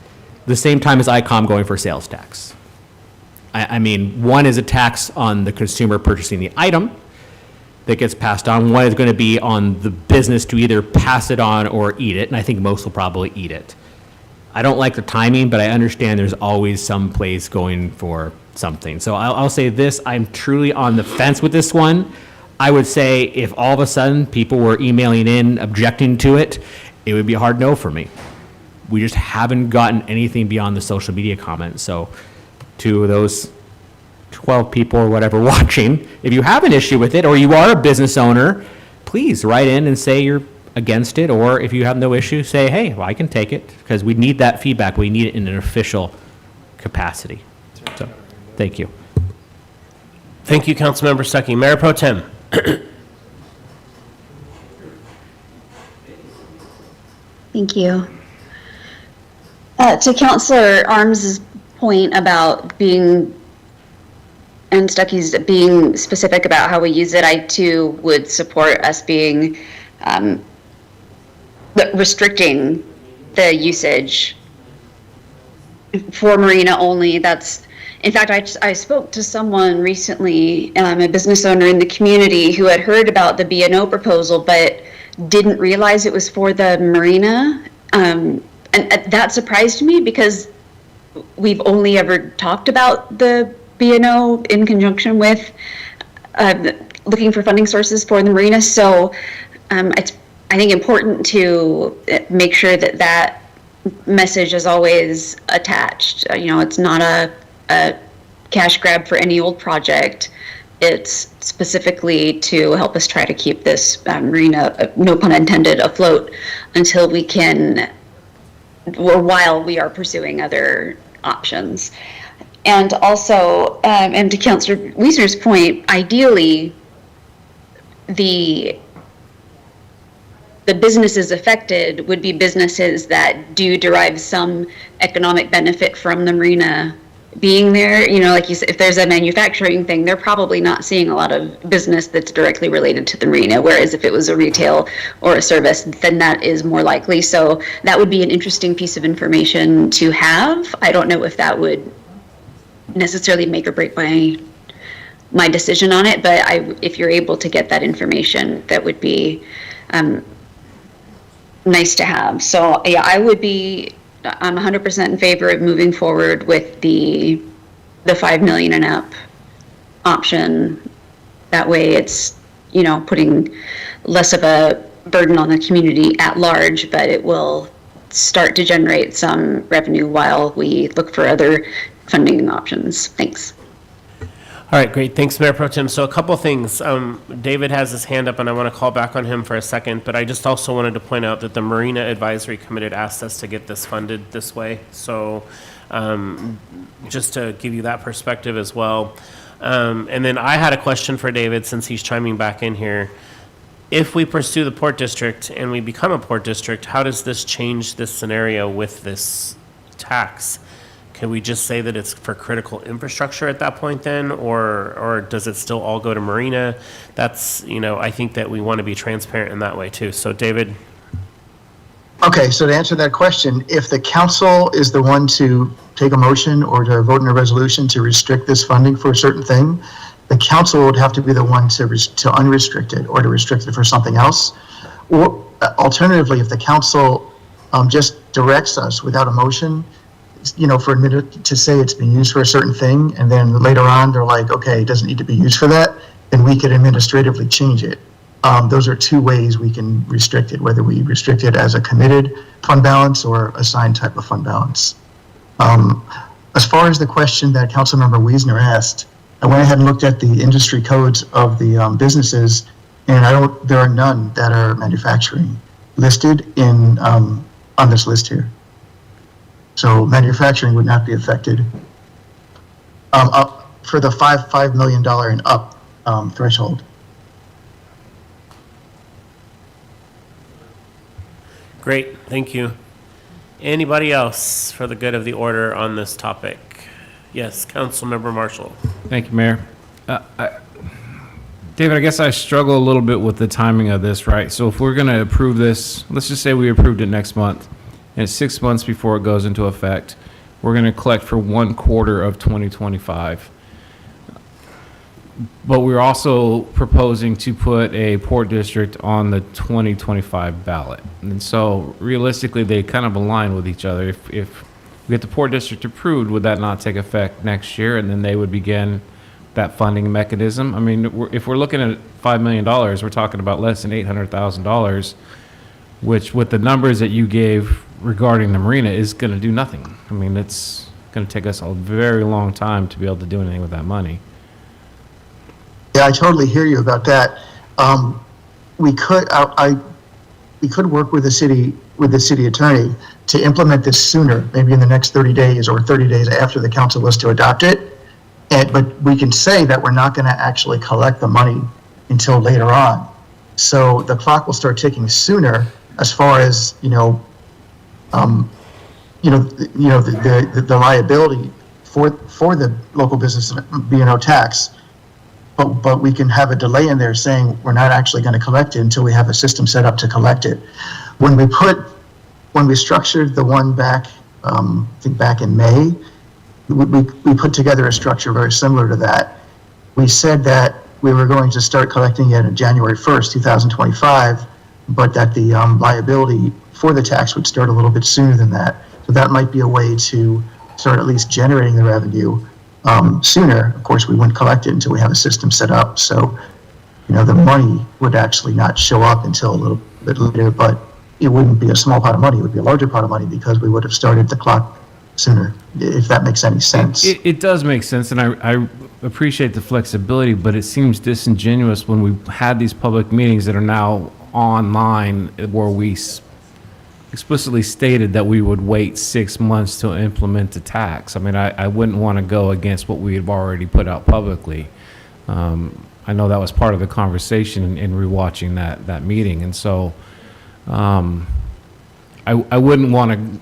the same time as ICOM going for sales tax. I mean, one is a tax on the consumer purchasing the item that gets passed on. One is going to be on the business to either pass it on or eat it, and I think most will probably eat it. I don't like the timing, but I understand there's always some place going for something. So I'll say this, I'm truly on the fence with this one. I would say if all of a sudden people were emailing in objecting to it, it would be a hard no for me. We just haven't gotten anything beyond the social media comments. So to those 12 people or whatever watching, if you have an issue with it or you are a business owner, please write in and say you're against it. Or if you have no issue, say, hey, well, I can take it, because we need that feedback. We need it in an official capacity. So, thank you. Thank you, Councilmember Stuckey. Mayor Pro Tem. Thank you. To Councilor Arms' point about being, and Stuckey's being specific about how we use it, I too would support us being restricting the usage for marina only. That's, in fact, I spoke to someone recently, a business owner in the community, who had heard about the B&O proposal but didn't realize it was for the marina. And that surprised me, because we've only ever talked about the B&O in conjunction with looking for funding sources for the marina. So it's, I think, important to make sure that that message is always attached. You know, it's not a cash grab for any old project. It's specifically to help us try to keep this marina, no pun intended, afloat until we can, or while we are pursuing other options. And also, and to Councilor Wiesner's point, ideally, the businesses affected would be businesses that do derive some economic benefit from the marina being there. You know, like you said, if there's a manufacturing thing, they're probably not seeing a lot of business that's directly related to the marina, whereas if it was a retail or a service, then that is more likely. So that would be an interesting piece of information to have. I don't know if that would necessarily make or break my decision on it, but if you're able to get that information, that would be nice to have. So yeah, I'm 100% in favor of moving forward with the 5 million and up option. That way it's, you know, putting less of a burden on the community at large, but it will start to generate some revenue while we look for other funding options. Thanks. All right, great. Thanks, Mayor Pro Tem. So a couple things. David has his hand up, and I want to call back on him for a second, but I just also wanted to point out that the Marina Advisory Committee asked us to get this funded this way. So just to give you that perspective as well. And then I had a question for David, since he's chiming back in here. If we pursue the Port District and we become a Port District, how does this change this scenario with this tax? Can we just say that it's for critical infrastructure at that point then, or does it still all go to Marina? That's, you know, I think that we want to be transparent in that way too. So David. Okay, so to answer that question, if the council is the one to take a motion or to vote in a resolution to restrict this funding for a certain thing, the council would have to be the one to unrestrict it or to restrict it for something else. Or alternatively, if the council just directs us without a motion, you know, for a minute to say it's been used for a certain thing, and then later on they're like, okay, it doesn't need to be used for that, then we could administratively change it. Those are two ways we can restrict it, whether we restrict it as a committed fund balance or assigned type of fund balance. As far as the question that Councilmember Wiesner asked, I went ahead and looked at the industry codes of the businesses, and there are none that are manufacturing listed in on this list here. So manufacturing would not be affected. Up for the $5 million and up threshold. Great, thank you. Anybody else for the good of the order on this topic? Yes, Councilmember Marshall. Thank you, Mayor. David, I guess I struggle a little bit with the timing of this, right? So if we're going to approve this, let's just say we approved it next month, and it's 6 months before it goes into effect. We're going to collect for 1 quarter of 2025. But we're also proposing to put a port district on the 2025 ballot. And so realistically, they kind of align with each other. If we get the port district approved, would that not take effect next year? And then they would begin that funding mechanism? I mean, if we're looking at $5 million, we're talking about less than $800,000, which with the numbers that you gave regarding the marina is going to do nothing. I mean, it's going to take us a very long time to be able to do anything with that money. Yeah, I totally hear you about that. We could work with the city attorney to implement this sooner, maybe in the next 30 days or 30 days after the council was to adopt it. But we can say that we're not going to actually collect the money until later on. So the clock will start ticking sooner as far as, the liability for the local business B&O tax. But we can have a delay in there saying we're not actually going to collect it until we have a system set up to collect it. When we structured the one back, I think back in May, we put together a structure very similar to that. We said that we were going to start collecting it on January 1st, 2025, but that the liability for the tax would start a little bit sooner than that. So that might be a way to start at least generating the revenue sooner. Of course, we wouldn't collect it until we have a system set up. So, the money would actually not show up until a little bit later, but it wouldn't be a small pot of money. It would be a larger pot of money because we would have started the clock sooner, if that makes any sense. It does make sense, and I appreciate the flexibility, but it seems disingenuous when we had these public meetings that are now online where we explicitly stated that we would wait 6 months to implement the tax. I mean, I wouldn't want to go against what we have already put out publicly. I know that was part of the conversation in rewatching that meeting, and so I wouldn't want to,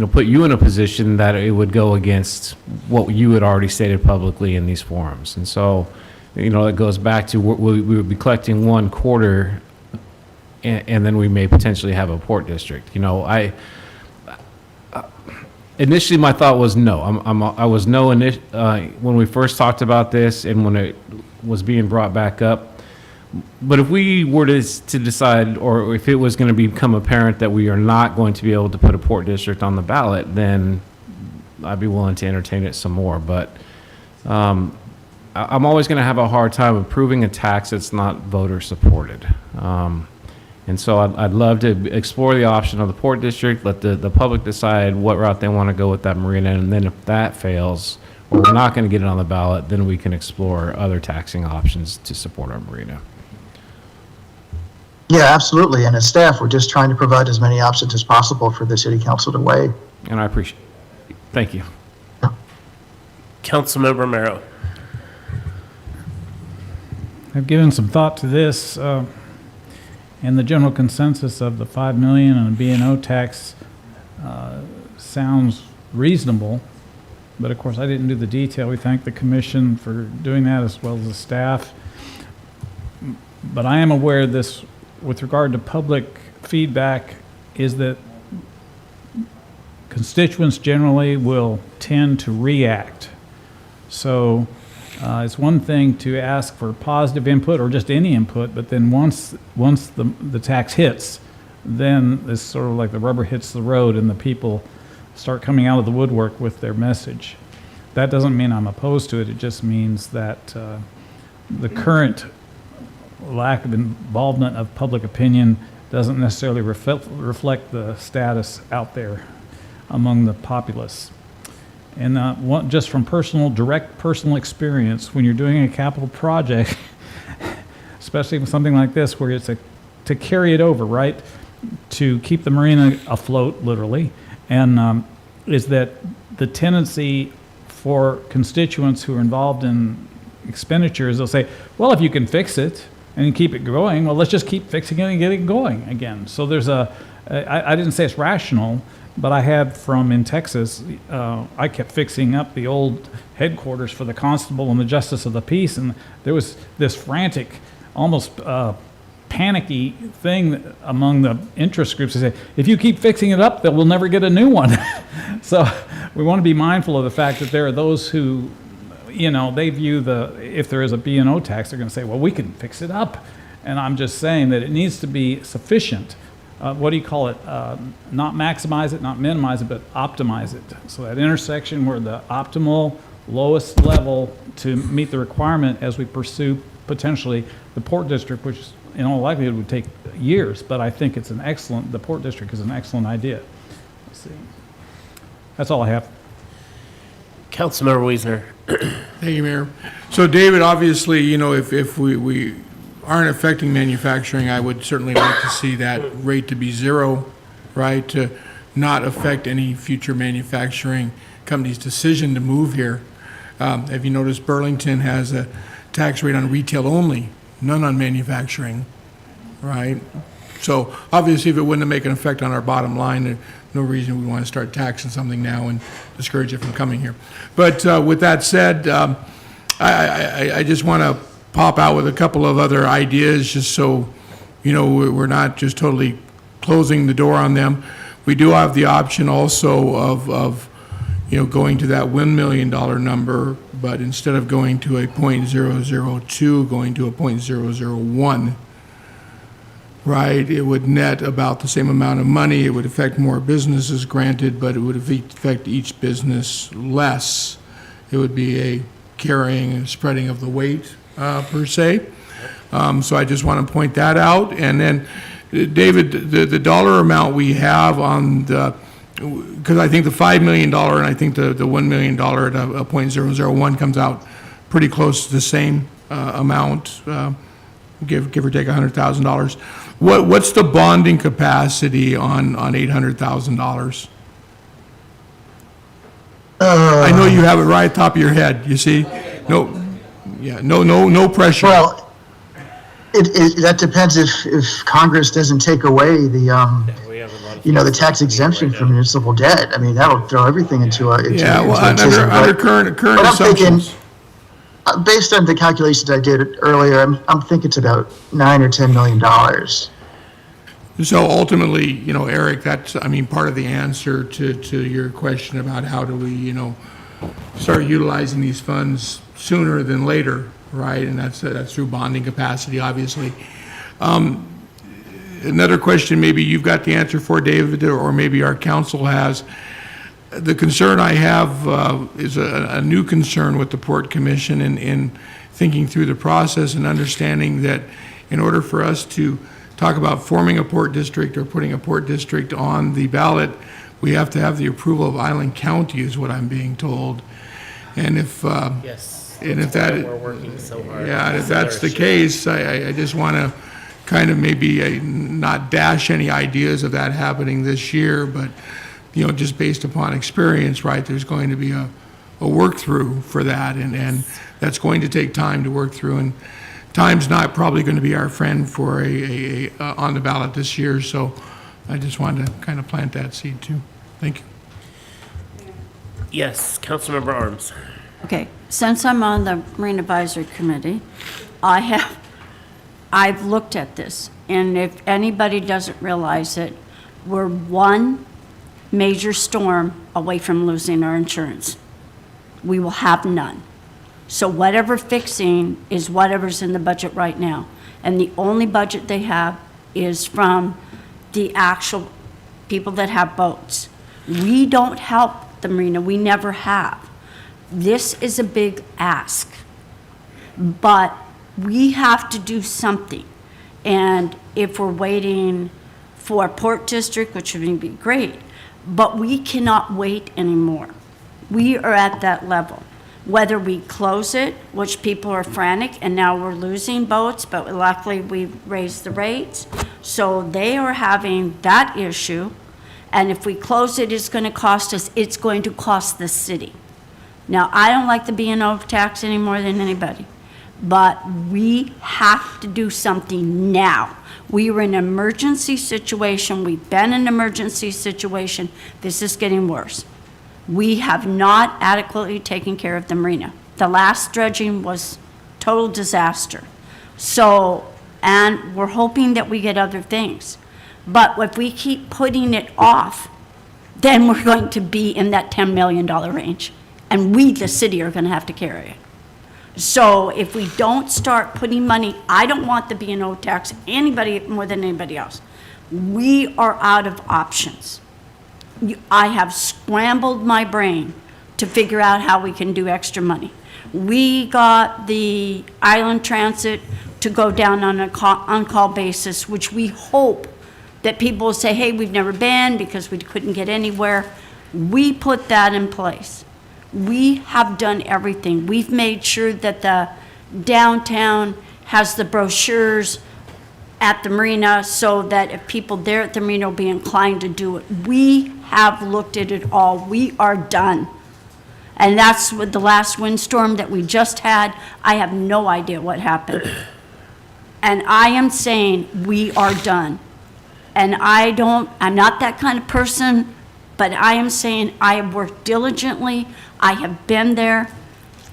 put you in a position that it would go against what you had already stated publicly in these forums. And so, it goes back to we would be collecting 1 quarter, and then we may potentially have a port district. Initially my thought was no. I was no when we first talked about this and when it was being brought back up. But if we were to decide, or if it was going to become apparent that we are not going to be able to put a port district on the ballot, then I'd be willing to entertain it some more. But I'm always going to have a hard time approving a tax that's not voter supported. And so I'd love to explore the option of the port district, let the public decide what route they want to go with that marina, and then if that fails, or we're not going to get it on the ballot, then we can explore other taxing options to support our marina. Yeah, absolutely. And as staff, we're just trying to provide as many options as possible for the city council to weigh. And I appreciate it. Thank you. Councilmember Merrill. I've given some thought to this, and the general consensus of the $5 million and a B&O tax sounds reasonable. But of course, I didn't do the detail. We thank the commission for doing that as well as the staff. But I am aware this, with regard to public feedback, is that constituents generally will tend to react. So it's one thing to ask for positive input or just any input, but then once the tax hits, then it's sort of like the rubber hits the road and the people start coming out of the woodwork with their message. That doesn't mean I'm opposed to it. It just means that the current lack of involvement of public opinion doesn't necessarily reflect the status out there among the populace. And just from direct personal experience, when you're doing a capital project, especially with something like this, where it's to carry it over, right, to keep the marina afloat, literally, and is that the tendency for constituents who are involved in expenditures, they'll say, well, if you can fix it and keep it going, well, let's just keep fixing it and get it going again. So there's I didn't say it's rational, but I had from in Texas, I kept fixing up the old headquarters for the constable and the justice of the peace, and there was this frantic, almost panicky thing among the interest groups. They say, if you keep fixing it up, then we'll never get a new one. So we want to be mindful of the fact that there are those who, they view if there is a B&O tax, they're going to say, well, we can fix it up. And I'm just saying that it needs to be sufficient. What do you call it? Not maximize it, not minimize it, but optimize it. So that intersection where the optimal lowest level to meet the requirement as we pursue potentially the Port District, which in all likelihood would take years, but I think the Port District is an excellent idea. Let's see. That's all I have. Councilmember Wiesner. Thank you, Mayor. So David, obviously, if we aren't affecting manufacturing, I would certainly like to see that rate to be zero, right? To not affect any future manufacturing company's decision to move here. Have you noticed Burlington has a tax rate on retail only, none on manufacturing, right? So obviously, if it wouldn't make an effect on our bottom line, there's no reason we want to start taxing something now and discourage it from coming here. But with that said, I just want to pop out with a couple of other ideas, just so we're not just totally closing the door on them. We do have the option also of going to that $1 million number, but instead of going to a 0.002, going to a 0.001, right? It would net about the same amount of money. It would affect more businesses, granted, but it would affect each business less. It would be a carrying and spreading of the weight, per se. So I just want to point that out. And then, David, the dollar amount we have on the, because I think the $5 million and I think the $1 million at a 0.001 comes out pretty close to the same amount, give or take $100,000. What's the bonding capacity on $800,000? I know you have it right at the top of your head, you see? No pressure. Well, that depends if Congress doesn't take away the tax exemption for municipal debt. I mean, that'll throw everything into a Under current but I'm thinking, assumptions. based on the calculations I did earlier, I'm thinking it's about $9 or $10 million. So ultimately, Eric, that's, part of the answer to your question about how do we, start utilizing these funds sooner than later, right? And that's through bonding capacity, obviously. Another question, maybe you've got the answer for, David, or maybe our council has. The concern I have is a new concern with the Port Commission in thinking through the process and understanding that in order for us to talk about forming a port district or putting a port district on the ballot, we have to have the approval of Island County, is what I'm being told. And if Yes. and if that, We're working so hard. yeah, and if that's the case, I just want to kind of maybe not dash any ideas of that happening this year, but, just based upon experience, right, there's going to be a work through for that, and that's going to take time to work through, and time's not probably going to be our friend for a on the ballot this year, so I just wanted to kind of plant that seed too. Thank you. Yes, Councilmember Arms. Okay, since I'm on the Marine Advisory Committee, I've looked at this, and if anybody doesn't realize it, we're one major storm away from losing our insurance. We will have none. So whatever fixing is whatever's in the budget right now. And the only budget they have is from the actual people that have boats. We don't help the marina, we never have. This is a big ask, but we have to do something. And if we're waiting for a Port District, which would be great, but we cannot wait anymore. We are at that level. Whether we close it, which people are frantic, and now we're losing boats, but luckily we've raised the rates. So they are having that issue. And if we close it, it's going to cost us, it's going to cost the city. Now, I don't like the B&O tax any more than anybody, but we have to do something now. We were in an emergency situation. We've been in an emergency situation. This is getting worse. We have not adequately taken care of the marina. The last dredging was total disaster. So, and we're hoping that we get other things. But if we keep putting it off, then we're going to be in that $10 million range. And we, the city, are going to have to carry it. So if we don't start putting money, I don't want the B&O tax, anybody more than anybody else. We are out of options. I have scrambled my brain to figure out how we can do extra money. We got the Island Transit to go down on an on-call basis, which we hope that people will say, hey, we've never been because we couldn't get anywhere. We put that in place. We have done everything. We've made sure that the downtown has the brochures at the marina so that if people there at the marina will be inclined to do it. We have looked at it all. We are done. And that's with the last windstorm that we just had. I have no idea what happened. And I am saying we are done. And I'm not that kind of person, but I am saying I have worked diligently. I have been there,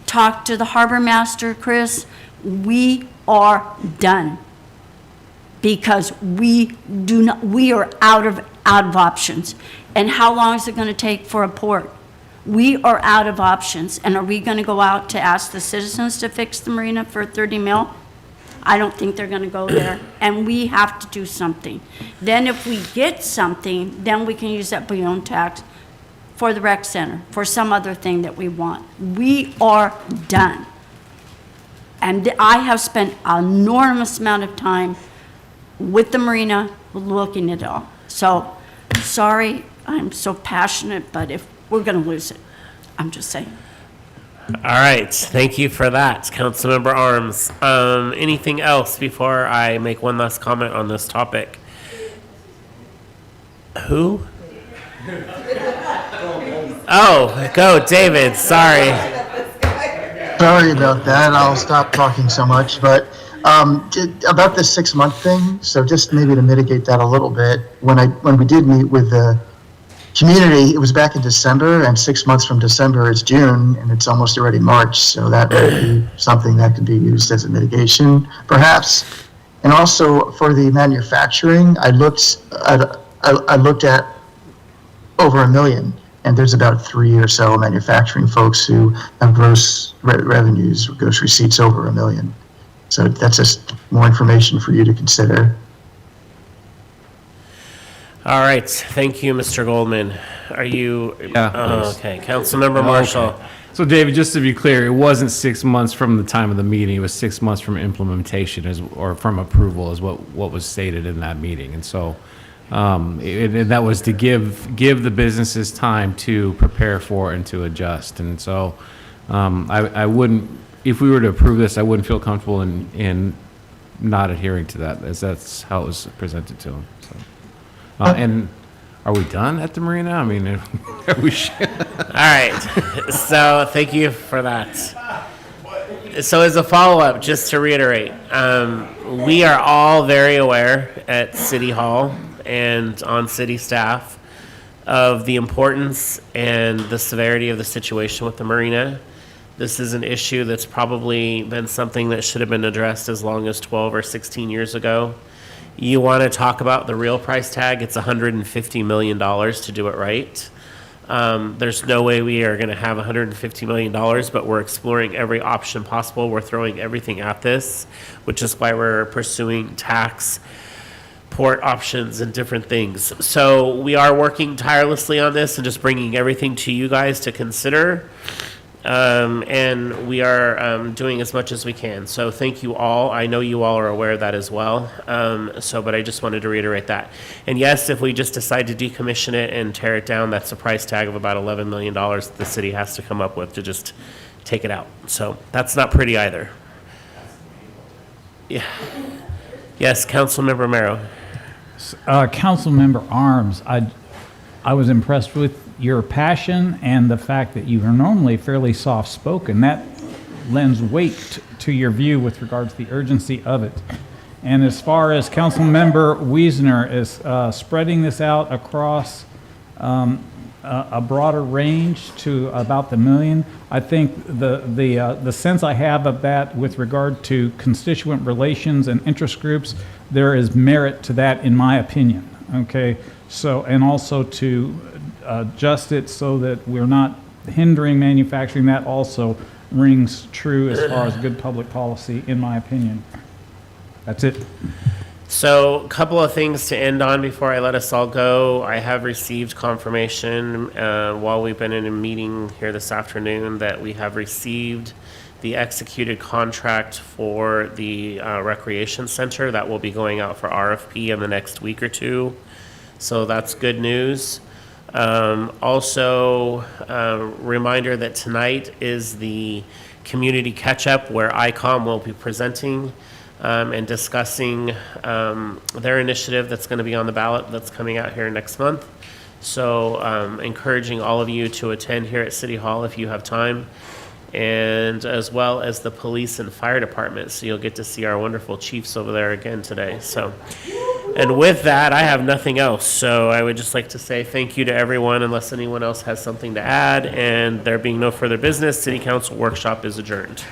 talked to the harbor master, Chris. We are done. Because we are out of options. And how long is it going to take for a port? We are out of options. And are we going to go out to ask the citizens to fix the marina for 30 mil? I don't think they're going to go there. And we have to do something. Then if we get something, then we can use that B&O tax for the rec center, for some other thing that we want. We are done. And I have spent an enormous amount of time with the marina, looking at it all. So, sorry, I'm so passionate, but if we're going to lose it, I'm just saying. All right, thank you for that, Councilmember Arms. Anything else before I make one last comment on this topic? Who? Oh, go, David, sorry. Sorry about that. I'll stop talking so much, but about the 6-month thing, so just maybe to mitigate that a little bit, when we did meet with the community, it was back in December, and 6 months from December is June, and it's almost already March, so that might be something that could be used as a mitigation, perhaps. And also for the manufacturing, I looked at over 1 million, and there's about 3 or so manufacturing folks who have gross revenues, gross receipts over 1 million. So that's just more information for you to consider. All right, thank you, Mr. Goldman. Are you? Yeah, please. Okay, Councilmember Marshall. Okay. So David, just to be clear, it wasn't 6 months from the time of the meeting, it was 6 months from implementation or from approval is what was stated in that meeting. And so and that was to give the businesses time to prepare for and to adjust. And so I wouldn't, if we were to approve this, I wouldn't feel comfortable in not adhering to that, as that's how it was presented to them. So, and are we done at the marina? I mean, are we? All right, so thank you for that. So as a follow-up, just to reiterate, we are all very aware at City Hall and on city staff of the importance and the severity of the situation with the marina. This is an issue that's probably been something that should have been addressed as long as 12 or 16 years ago. You want to talk about the real price tag, it's $150 million to do it right. There's no way we are going to have $150 million, but we're exploring every option possible. We're throwing everything at this, which is why we're pursuing tax, port options, and different things. So we are working tirelessly on this and just bringing everything to you guys to consider. And we are doing as much as we can. So thank you all. I know you all are aware of that as well. But I just wanted to reiterate that. And yes, if we just decide to decommission it and tear it down, that's a price tag of about $11 million the city has to come up with to just take it out. So that's not pretty either. Yeah. Yes, Councilmember Romero. Councilmember Arms, I was impressed with your passion and the fact that you are normally fairly soft-spoken. lends weight to your view with regards to the urgency of it. And as far as Councilmember Wiesner is spreading this out across a broader range to about the million, I think the sense I have of that with regard to constituent relations and interest groups, there is merit to that in my opinion, okay? So, and also to adjust it so that we're not hindering manufacturing, that also rings true as far as good public policy, in my opinion. That's it. So, a couple of things to end on before I let us all go. I have received confirmation while we've been in a meeting here this afternoon that we have received the executed contract for the recreation center that will be going out for RFP in the next week or two. So that's good news. Also, reminder that tonight is the community catch-up where ICOM will be presenting and discussing their initiative that's going to be on the ballot that's coming out here next month. So encouraging all of you to attend here at City Hall if you have time, and as well as the police and fire department. So you'll get to see our wonderful chiefs over there again today. So, and with that, I have nothing else. So I would just like to say thank you to everyone, unless anyone else has something to add. And there being no further business, City Council workshop is adjourned.